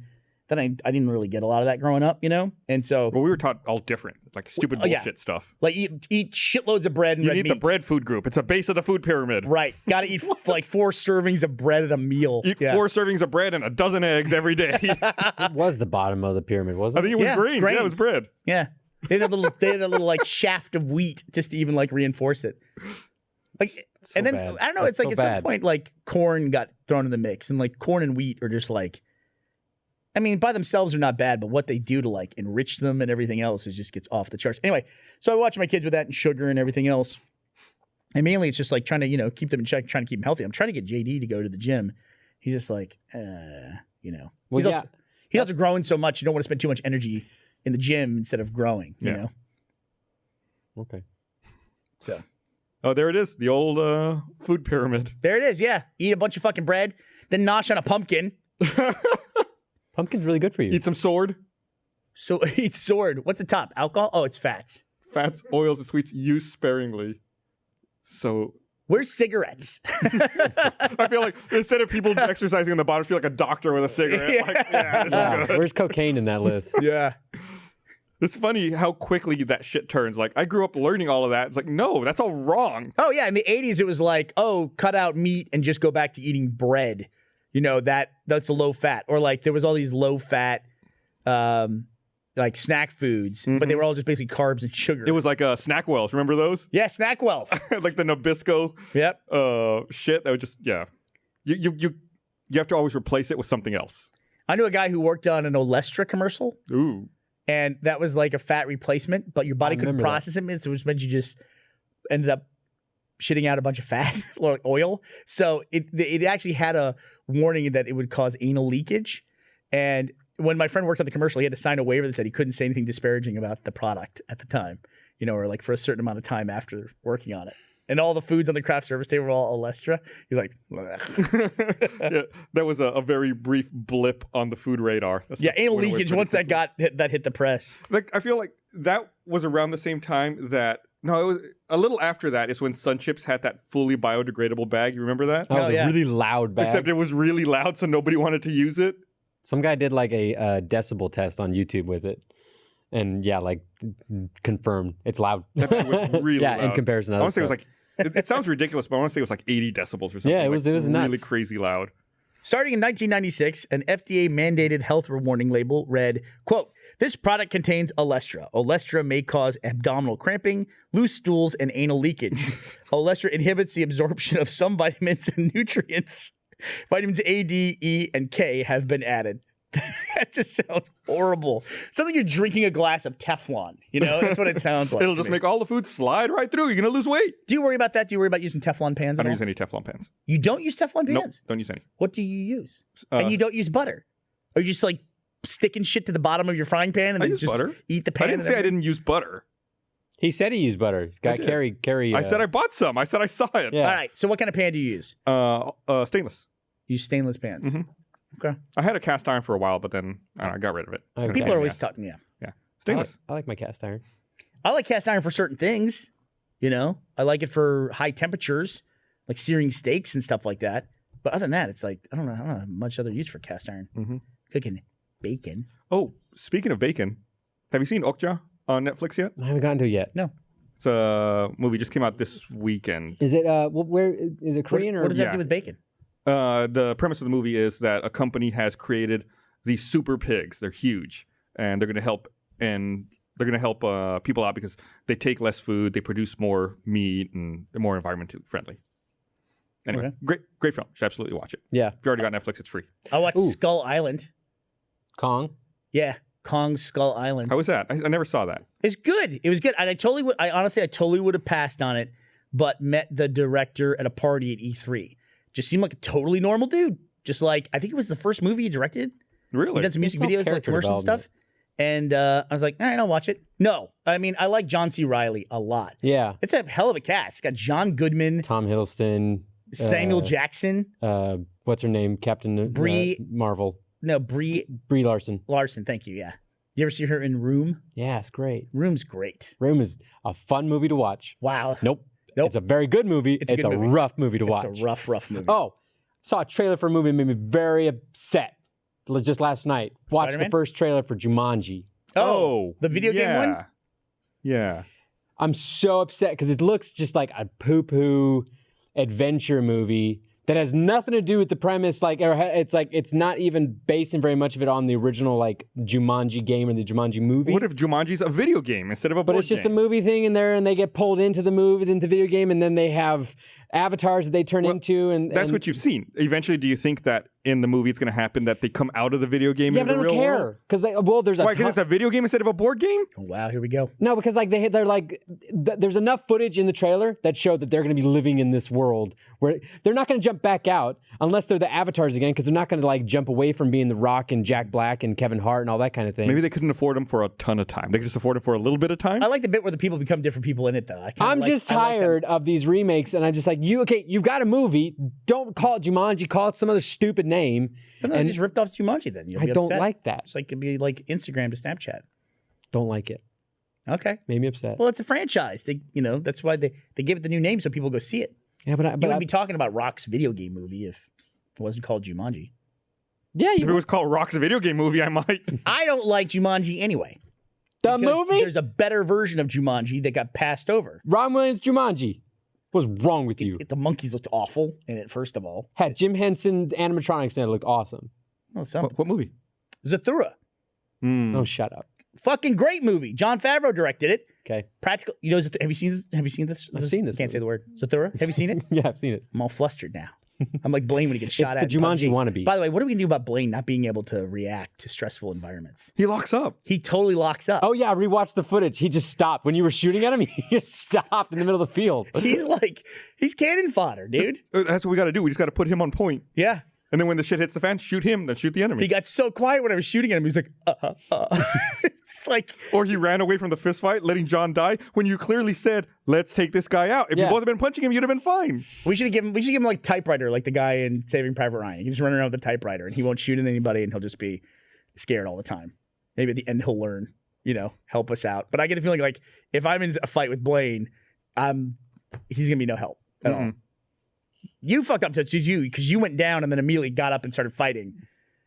that I didn't really get a lot of that growing up, and so. Well, we were taught all different, like stupid bullshit stuff. Like eat shitloads of bread and you red eat meat. the bread food group. It's a base of the food pyramid. Right. Got to eat like 4 servings of bread at a meal. Eat 4 servings of bread and a dozen eggs every day. It was the bottom of the pyramid, wasn't it? I think it was grains. Yeah, it was bread. Yeah. They had that little like shaft of wheat just to even like reinforce it. Like, so and then bad. I don't know. That's It's like so at bad. some point, like corn got thrown in the mix, and like corn and wheat are just like, I mean, by themselves are not bad, but what they do to like enrich them and everything else is just gets off the charts. Anyway, so I watch my kids with that and sugar and everything else. And mainly it's just like trying to, keep them in check, trying to keep them healthy. I'm trying to get JD to go to the gym. He's just like, Well, he's also growing so much, you don't want to spend too much energy in the gym instead of growing, you know? Okay. So. Oh, there it is. The old food pyramid. There it is, yeah. Eat a bunch of fucking bread, then nosh on a pumpkin. Pumpkin's really good for you. Eat some sword. So eat sword. What's the top? Alcohol? Oh, it's fats. Fats, oils, and sweets used sparingly. So Where's cigarettes? I feel like instead of people exercising on the bottom, I feel like a doctor with a cigarette. Yeah. Like, yeah, this is good. Where's cocaine in that list? Yeah. It's funny how quickly that shit turns. Like, I grew up learning all of that. It's like, no, that's all wrong. Oh, yeah. In the 80s, it was like, oh, cut out meat and just go back to eating bread. That's a low fat. Or like there was all these low fat like snack foods, but they were all just basically carbs and sugar. It was like snack wells. Remember those? Yeah, snack wells. Like the Nabisco shit. That would just, yeah. You have to always replace it with something else. I knew a guy who worked on an Olestra commercial. Ooh. And that was like a fat replacement, but your body couldn't process it, which meant you just ended up shitting out a bunch of fat or like oil. So it actually had a warning that it would cause anal leakage. And when my friend worked on the commercial, he had to sign a waiver that said he couldn't say anything disparaging about the product at the time, or like for a certain amount of time after working on it. And all the foods on the craft service table were all Olestra. He's like, yeah, that was a very brief blip on the food radar. That's anal leakage once that hit the press. Like, I feel like that was around the same time that, no, it was a little after that is when Sun Chips had that fully biodegradable bag. You remember that? Oh, the really loud bag. Except it was really loud, so nobody wanted to use it. Some guy did like a decibel test on YouTube with it. And yeah, like confirmed. It's loud. That bag was really loud. In comparison to I other want to say it was stuff. like, it sounds ridiculous, but I want to say it was like 80 decibels or something. Yeah, it was really nuts. crazy loud. Starting in 1996, an FDA-mandated health warning label read, quote, "This product contains Olestra. Olestra may cause abdominal cramping, loose stools, and anal leakage. Olestra inhibits the absorption of some vitamins and nutrients. Vitamins A, D, E, and K have been added." That just sounds horrible. It sounds like you're drinking a glass of Teflon. That's what it sounds like. It'll just make all the food slide right through. You're going to lose weight. Do you worry about that? Do you worry about using Teflon pans I at don't all? use any Teflon pans. You don't use Teflon pans? Nope, don't use any. What do you use? And you don't use butter? Or you just like sticking shit to the bottom of your frying pan and I then use just butter. eat the pan? I didn't say I didn't use butter. He said he used butter. He's got carry. I said I bought some. I said I saw it. Yeah. All right. So what kind of pan do you use? Stainless. You use stainless pans. Mm-hmm. Okay. I had a cast iron for a while, but then I got rid of it. Okay. People are always talking, Yeah. Stainless. I like my cast iron. I like cast iron for certain things. I like it for high temperatures, like searing steaks and stuff like that. But other than that, it's like I don't have much other use for cast iron. Mm-hmm. Cooking bacon. Oh, speaking of bacon, have you seen Okja on Netflix yet? I haven't gotten to it yet. No. It's a movie just came out this weekend. Is it where is it Korean or what does that do with bacon? The premise of the movie is that a company has created these super pigs. They're huge, and they're going to help people out because they take less food, they produce more meat, and they're more environmentally friendly. Anyway, great film. You should absolutely watch it. Yeah. If you already got Netflix, it's free. I watched Skull Island. Kong? Yeah. Kong Skull Island. How was that? I never saw that. It's good. It was good. And I totally would have passed on it, but met the director at a party at E3. Just seemed like a totally normal dude. Just like, I think it was the first movie he directed. Really? He did some music videos, like commercial stuff. And I was like, all right, I'll watch it. No, I mean, I like John C. Reilly a lot. Yeah. It's a hell of a cast. It's got John Goodman, Tom Hiddleston, Samuel Jackson. What's her name? Captain Marvel. No, Brie Larson. Larson, thank you, yeah. You ever see her in Room? Yeah, it's great. Room's great. Room is a fun movie to watch. Wow. Nope. It's a very good movie. It's a rough movie to watch. It's a rough movie. Oh, saw a trailer for a movie that made me very upset just last night. Watched the first trailer for Jumanji. Oh, the video game one? Yeah. I'm so upset because it looks just like a poo-poo adventure movie that has nothing to do with the premise. Like, it's not even basing very much of it on the original like Jumanji game or the Jumanji movie. What if Jumanji's a video game instead of a board game? But it's just a movie thing in there, and they get pulled into the movie, into the video game, and then they have avatars that they turn into. And that's what you've seen. Eventually, do you think that in the movie it's going to happen that they come out of the video game into the real world? Yeah, but I don't care because there's why? Because it's a video game instead of a board game. Oh, wow, here we go. No, because like they're like there's enough footage in the trailer that showed that they're going to be living in this world where they're not going to jump back out unless they're the avatars again, because they're not going to like jump away from being The Rock and Jack Black and Kevin Hart and all that kind of thing. Maybe they couldn't afford them for a ton of time. They could just afford it for a little bit of time. I like the bit where the people become different people in it, though. I'm just tired of these remakes, and I'm just like, you've got a movie. Don't call it Jumanji. Call it some other stupid name. And then just ripped off Jumanji. Then I don't like that. It's like it'd be like Instagram to Snapchat. Don't like it. Okay, made me upset. Well, it's a franchise. That's why they give it the new name so people go see it. Yeah, but you wouldn't be talking about Rock's video game movie if it wasn't called Jumanji. Yeah, if it was called Rock's video game movie, I might. I don't like Jumanji anyway. The movie? There's a better version of Jumanji that got passed over. Ron Williams' Jumanji. What's wrong with you? The monkeys looked awful in it, first of all. Had Jim Henson animatronics in it, looked awesome. Oh, what movie? Zathura. Oh, shut up. Fucking great movie. Jon Favreau directed it. Okay. Practical. You know, have you seen this? I've seen this. Can't say the word. Zathura. Have you seen it? Yeah, I've seen it. I'm all flustered now. I'm like Blaine when he gets shot at. It's the Jumanji wannabe. By the way, what are we gonna do about Blaine not being able to react to stressful environments? He locks up. He totally locks up. Oh yeah, rewatch the footage. He just stopped when you were shooting at him. He just stopped in the middle of the field. He's cannon fodder, dude. That's what we got to do. We just got to put him on point. Yeah. And then when the shit hits the fan, shoot him, then shoot the enemy. He got so quiet when I was shooting at him. He was like, It's like... Or he ran away from the fist fight, letting John die, when you clearly said, let's take this guy out. If you both had been punching him, you'd have been fine. We should give him like typewriter, like the guy in Saving Private Ryan. He's running around with a typewriter, and he won't shoot at anybody, and he'll just be scared all the time. Maybe at the end he'll learn, help us out. But I get the feeling like if I'm in a fight with Blaine, he's going to be no help at all. You fucked up to you because you went down and then immediately got up and started fighting.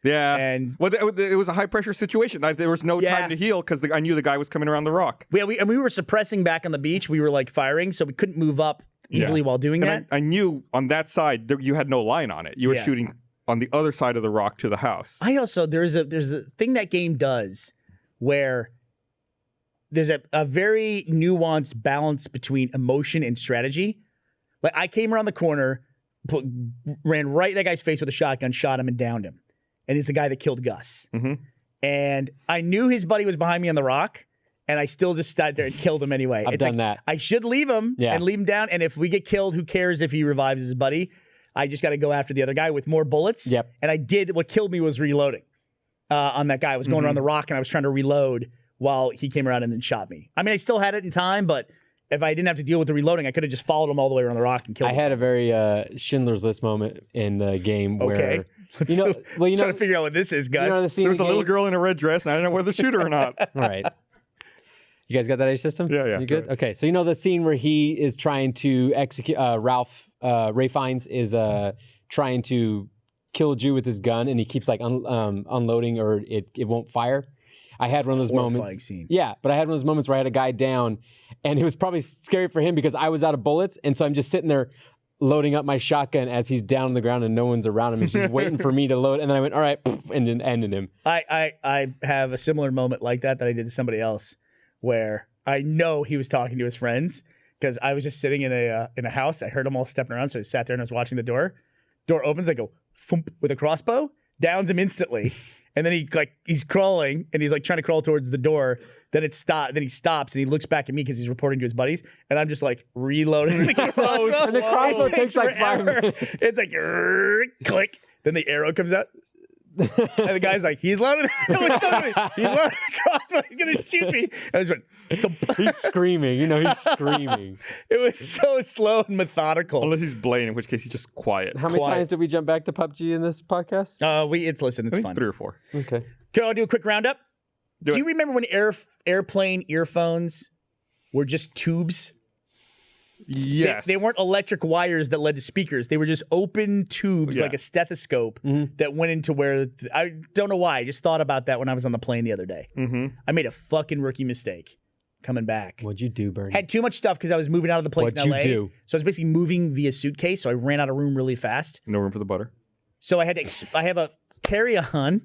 Yeah. And it was a high pressure situation. There was no time to heal because I knew the guy was coming around the rock. Yeah, we were suppressing back on the beach. We were like firing, so we couldn't move up easily while doing that. I knew on that side you had no line on it. You were shooting on the other side of the rock to the house. I also there's a thing that game does where there's a very nuanced balance between emotion and strategy. Like I came around the corner, ran right in that guy's face with a shotgun, shot him and downed him. And it's the guy that killed Gus. And I knew his buddy was behind me on the rock, and I still just sat there and killed him anyway. I've done that. I should leave him and leave him down. And if we get killed, who cares if he revives his buddy? I just got to go after the other guy with more bullets. Yep. And I did. What killed me was reloading on that guy. I was going around the rock, and I was trying to reload while he came around and then shot me. I mean, I still had it in time, but if I didn't have to deal with the reloading, I could have just followed him all the way around the rock and killed him. I had a very Schindler's List moment in the game where... trying to figure out what this is, Gus. There was a little girl in a red dress, and I didn't know whether to shoot her or not. All right. You guys got that age system? Yeah. You good? Okay. So the scene where he is trying to execute, Ray Fiennes is trying to kill a Jew with his gun, and he keeps unloading or it won't fire. I had one of those moments. Scene. Yeah, but I had one of those moments where I had a guy down, and it was probably scary for him because I was out of bullets, and so I'm just sitting there loading up my shotgun as he's down on the ground and no one's around him. He's just waiting for me to load, and then I went, all right, and then ended him. I have a similar moment like that I did to somebody else, where I know he was talking to his friends because I was just sitting in a house. I heard them all stepping around, so I sat there and I was watching the door. Door opens, I go thump with a crossbow, downs him instantly, And then he's crawling and he's like trying to crawl towards the door. Then Then he stops and he looks back at me because he's reporting to his buddies. And I'm just like reloading the crossbow. And the crossbow takes like 5 forever. minutes. It's like click. Then the arrow comes out. And the guy's like, he's loading. He's loading the crossbow. He's gonna shoot me. And I just went. He's screaming. You know, he's screaming. It was so slow and methodical. Unless he's Blaine, in which case he's just quiet. How many times did we jump back to PUBG in this podcast? It's I think fun. 3 or 4. Okay. Can I do a quick roundup? Do you remember when airplane earphones were just tubes? Yes. They weren't electric wires that led to speakers. They were just open tubes like a stethoscope that went into where... I don't know why. I just thought about that when I was on the plane the other day. Mm-hmm. I made a fucking rookie mistake coming back. What'd you do, Burnie? Had too much stuff because I was moving out of the place What'd in LA. you do? So I was basically moving via suitcase, so I ran out of room really fast. No room for the butter. So I had to... I have a carry-on.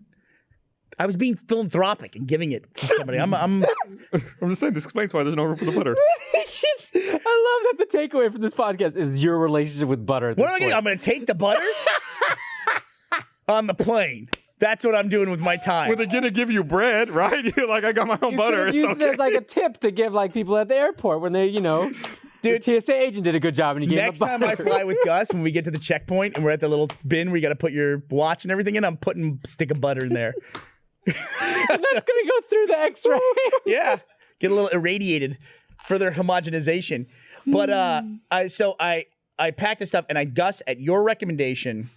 I was being philanthropic and giving it to somebody. I'm just saying, this explains why there's no room for the butter. It's just, I love that the takeaway from this podcast is your relationship with butter. What am I going to do? I'm going to take the butter on the plane. That's what I'm doing with my time. Well, they're going to give you bread, right? You're like, I got my own butter. It's Use it as like a tip to give like people at the airport when they, you know, dude, the TSA agent did a good job and he gave Next them a time I butter. fly with Gus, when we get to the checkpoint and we're at the little bin where you got to put your watch and everything in, I'm putting a stick of butter in there. And that's gonna go through the X-ray. Yeah, get a little irradiated, further homogenization. But I packed this stuff, and Gus, at your recommendation,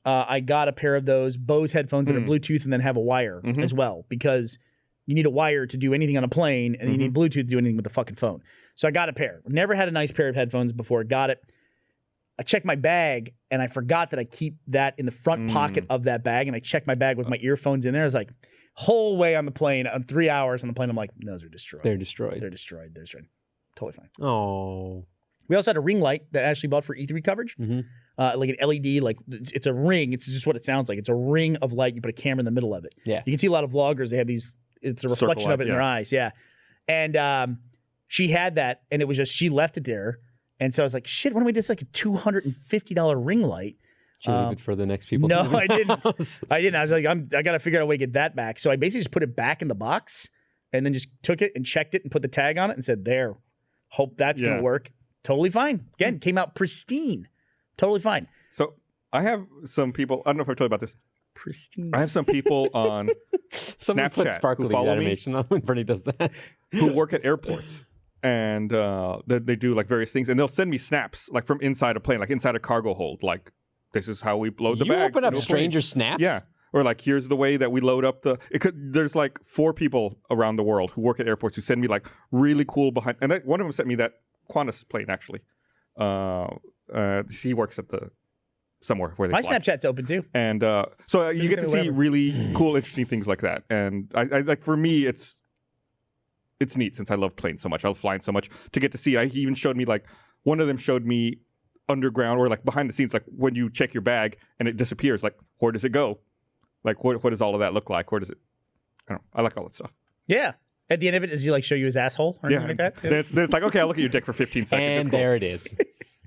I got a pair of those Bose headphones that are Bluetooth and then have a wire as well, because you need a wire to do anything on a plane, and you need Bluetooth to do anything with the fucking phone. So I got a pair. Never had a nice pair of headphones before. Got it. I checked my bag, and I forgot that I keep that in the front pocket of that bag, and I checked my bag with my earphones in there. I was like, whole way on the plane, 3 hours on the plane, I'm like, those are destroyed. They're destroyed. They're destroyed. They're destroyed. Totally fine. Oh. We also had a ring light that Ashley bought for E3 coverage, like an LED. Like it's a ring. It's just what it sounds like. It's a ring of light. You put a camera in the middle of it. Yeah. You can see a lot of vloggers. They have these. It's a reflection of it in their eyes. Yeah. And she had that, and it was just she left it there. And so I was like, shit, why don't we just like a $250 ring light? Did you leave it for the next people? No, I didn't. I didn't. I was like, I got to figure out a way to get that back. So I basically just put it back in the box and then just took it and checked it and put the tag on it and said, there, hope that's going to work. Totally fine. Again, came out pristine. Totally fine. So I have some people, I don't know if I've told you about this. Pristine. I have some people on Someone put Snapchat sparkly who follow animation on when Bernie does that. who work at airports. And they do like various things, and they'll send me snaps like from inside a plane, like inside a cargo hold. Like, this is how we load the You bags. open up into a stranger plane. snaps? Yeah. Or like, here's the way that we load up the. There's like 4 people around the world who work at airports who send me like really cool behind. And one of them sent me that Qantas plane actually. He works at somewhere where they My fly. Snapchat's open too. And so you get to see really cool, interesting things like that. And I like, for me, it's neat since I love planes so much. I love flying so much to get to see it. He even showed me like, one of them showed me underground or like behind the scenes, like when you check your bag and it disappears, like where does it go? Like what does all of that look like? Where does it? I don't know. I like all that stuff. Yeah. At the end of it, does he like show you his asshole or anything like that? Then it's like, okay, I'll look at your dick for 15 seconds. And it's cool. there it is.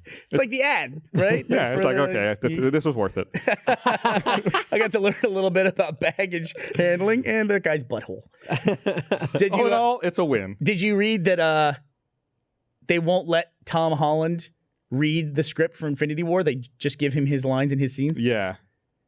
It's like the ad, right? Yeah, it's like, okay, this was worth it. I got to learn a little bit about baggage handling and the guy's butthole. Did All you? in all, it's a win. Did you read that they won't let Tom Holland read the script for Infinity War? They just give him his lines and his scenes? Yeah.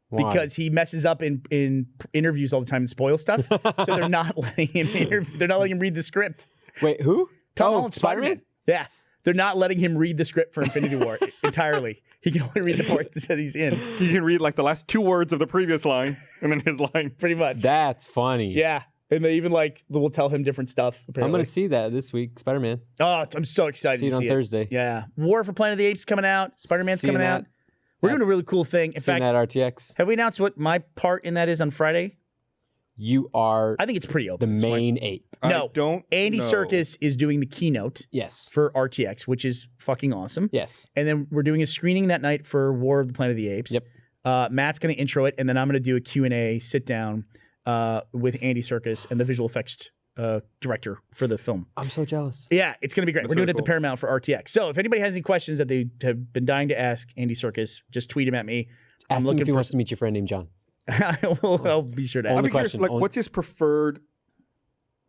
Why? Because he messes up in interviews all the time and spoils stuff. So they're not letting him they're not letting him read the script. Wait, who? Tom Holland, Spider-Man? Yeah. They're not letting him read the script for Infinity War entirely. He can only read the part that he's in. You can read like the last 2 words of the previous line and then his line. Pretty much. That's funny. Yeah. And they even like will tell him different stuff. Apparently. I'm going to see that this week. Spider-Man. Oh, I'm so excited See it to on see Thursday. Yeah. War for Planet of the Apes coming out. Spider-Man's Seeing coming that. out. We're doing a really cool thing. In Seeing fact, that RTX. have we announced what my part in that is on Friday? You are I think it's pretty the open. It's fine. main ape. No. I don't Andy know. Serkis is doing the keynote Yes. for RTX, which is fucking awesome. Yes. And then we're doing a screening that night for War of the Planet of the Apes. Yep. Matt's going to intro it, and then I'm going to do a Q&A sit down with Andy Serkis and the visual effects director for the film. I'm so jealous. Yeah, it's going to be great. That's We're doing really it at the cool. Paramount for RTX. So if anybody has any questions that they have been dying to ask Andy Serkis, just tweet him at me. Ask him looking if he for wants to meet your friend named John. I'll be sure to ask. I'd Only be curious, question, like, only- what's his preferred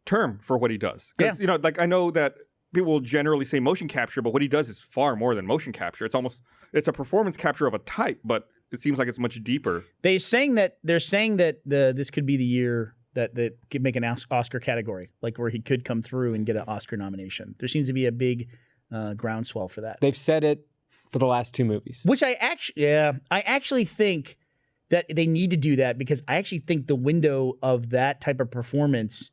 term for what he does? Because you know, like, I know that people will generally say motion capture, but what he does is far more than motion capture. It's a performance capture of a type, but it seems like it's much deeper. They're saying that this could be the year that could make an Oscar category, like where he could come through and get an Oscar nomination. There seems to be a big groundswell for that. They've said it for the last 2 movies. Which I actually think that they need to do that, because I actually think the window of that type of performance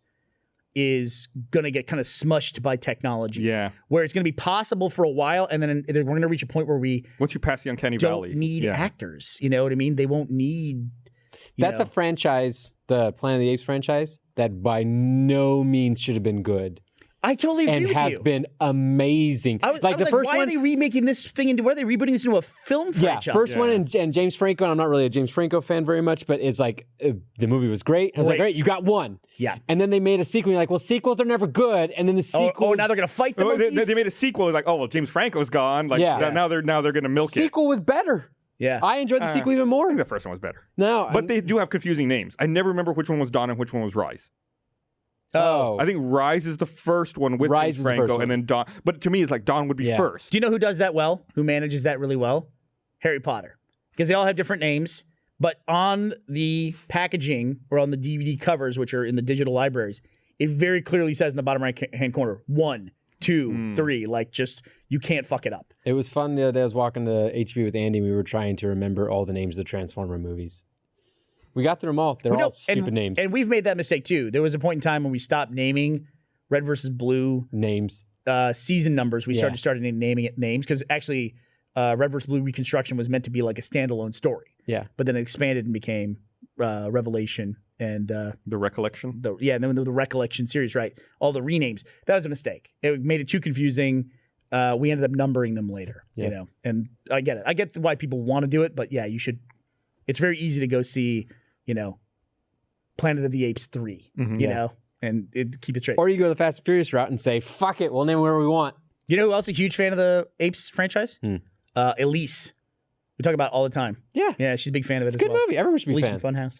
is going to get kind of smushed by technology. Yeah. Where it's going to be possible for a while, and then we're going to reach a point where we Once you pass the uncanny don't valley, need actors. You know what I mean? They won't need. That's a franchise, the Planet of the Apes franchise, that by no means should have been good. I totally agree And with has you. been amazing. I was the first why one, are they remaking this thing into? Why are they rebooting this into a film franchise? First one, and James Franco. And I'm not really a James Franco fan very much, but it's like the movie was great. I was like, great, you got one. Yeah. And then they made a sequel. You're like, well, sequels are never good. And then the sequel. Oh, now they're gonna fight the Oh, monkeys? they made a sequel. Like, oh well, James Franco's gone. Like, Yeah. now they're going to milk it. sequel was better. Yeah. I enjoyed the sequel even more. I think the first one was better. No, But they do have confusing names. I never remember which one was Dawn and which one was Rise. Oh. I think Rise is the first one with Rise James is the Franco, first one. and then Dawn. But to me, it's like Dawn would be Yeah. first. Do you know who does that well? Who manages that really well? Harry Potter. Because they all have different names, but on the packaging or on the DVD covers, which are in the digital libraries, it very clearly says in the bottom right hand corner, 1, 2, 3. Like, just, you can't fuck it up. It was fun the other day. I was walking to HB with Andy. And we were trying to remember all the names of the Transformer movies. We got through them all. They're all stupid names. And we've made that mistake too. There was a point in time when we stopped naming Red versus Blue Names. season numbers. We started naming it names, because actually Red versus Blue Reconstruction was meant to be like a standalone story. Yeah. But then it expanded and became Revelation and The Recollection. and then the Recollection series, right? All the renames. That was a mistake. It made it too confusing. We ended up numbering them later, you know. And I get it. I get why people want to do it, but yeah, you should. It's very easy to go see, you know, Planet of the Apes 3, you know, and keep it straight. Or you go the Fast and Furious route and say, fuck it, we'll name it whatever we want. You know who else is a huge fan of the Apes franchise? Elise. We talk about it all the time. Yeah. Yeah, she's a big fan of it as Good well. movie. Everyone should be a Elise fan. from Funhouse.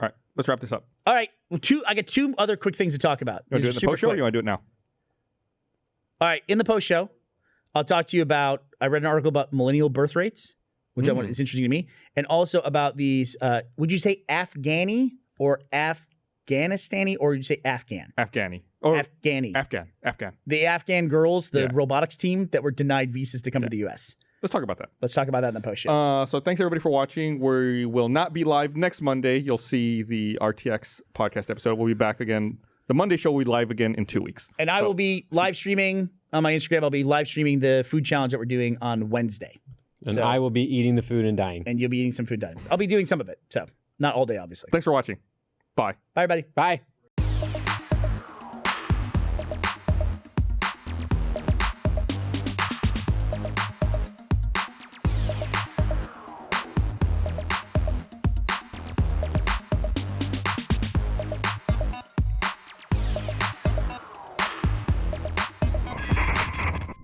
All right, let's wrap this up. All right. Well, I got 2 other quick things to talk about. You want to do it in the post show, or you want to do it now? All right. In the post show, I'll talk to you about, I read an article about millennial birth rates, which is interesting to me, and also about these, would you say Afghani or Afghanistani, or would you say Afghan? Afghani. Or Afghani. Afghan. The Afghan girls, the robotics team that were denied visas to come to the U.S. Let's talk about that. Let's talk about that in the post show. So thanks everybody for watching. We will not be live next Monday. You'll see the RTX podcast episode. We'll be back again. The Monday show will be live again in 2 weeks. And I will be live streaming on my Instagram. I'll be live streaming the food challenge that we're doing on Wednesday. And I will be eating the food and dying. And you'll be eating some food dining. I'll be doing some of it. So not all day, obviously. Thanks for watching. Bye. Bye, everybody. Bye.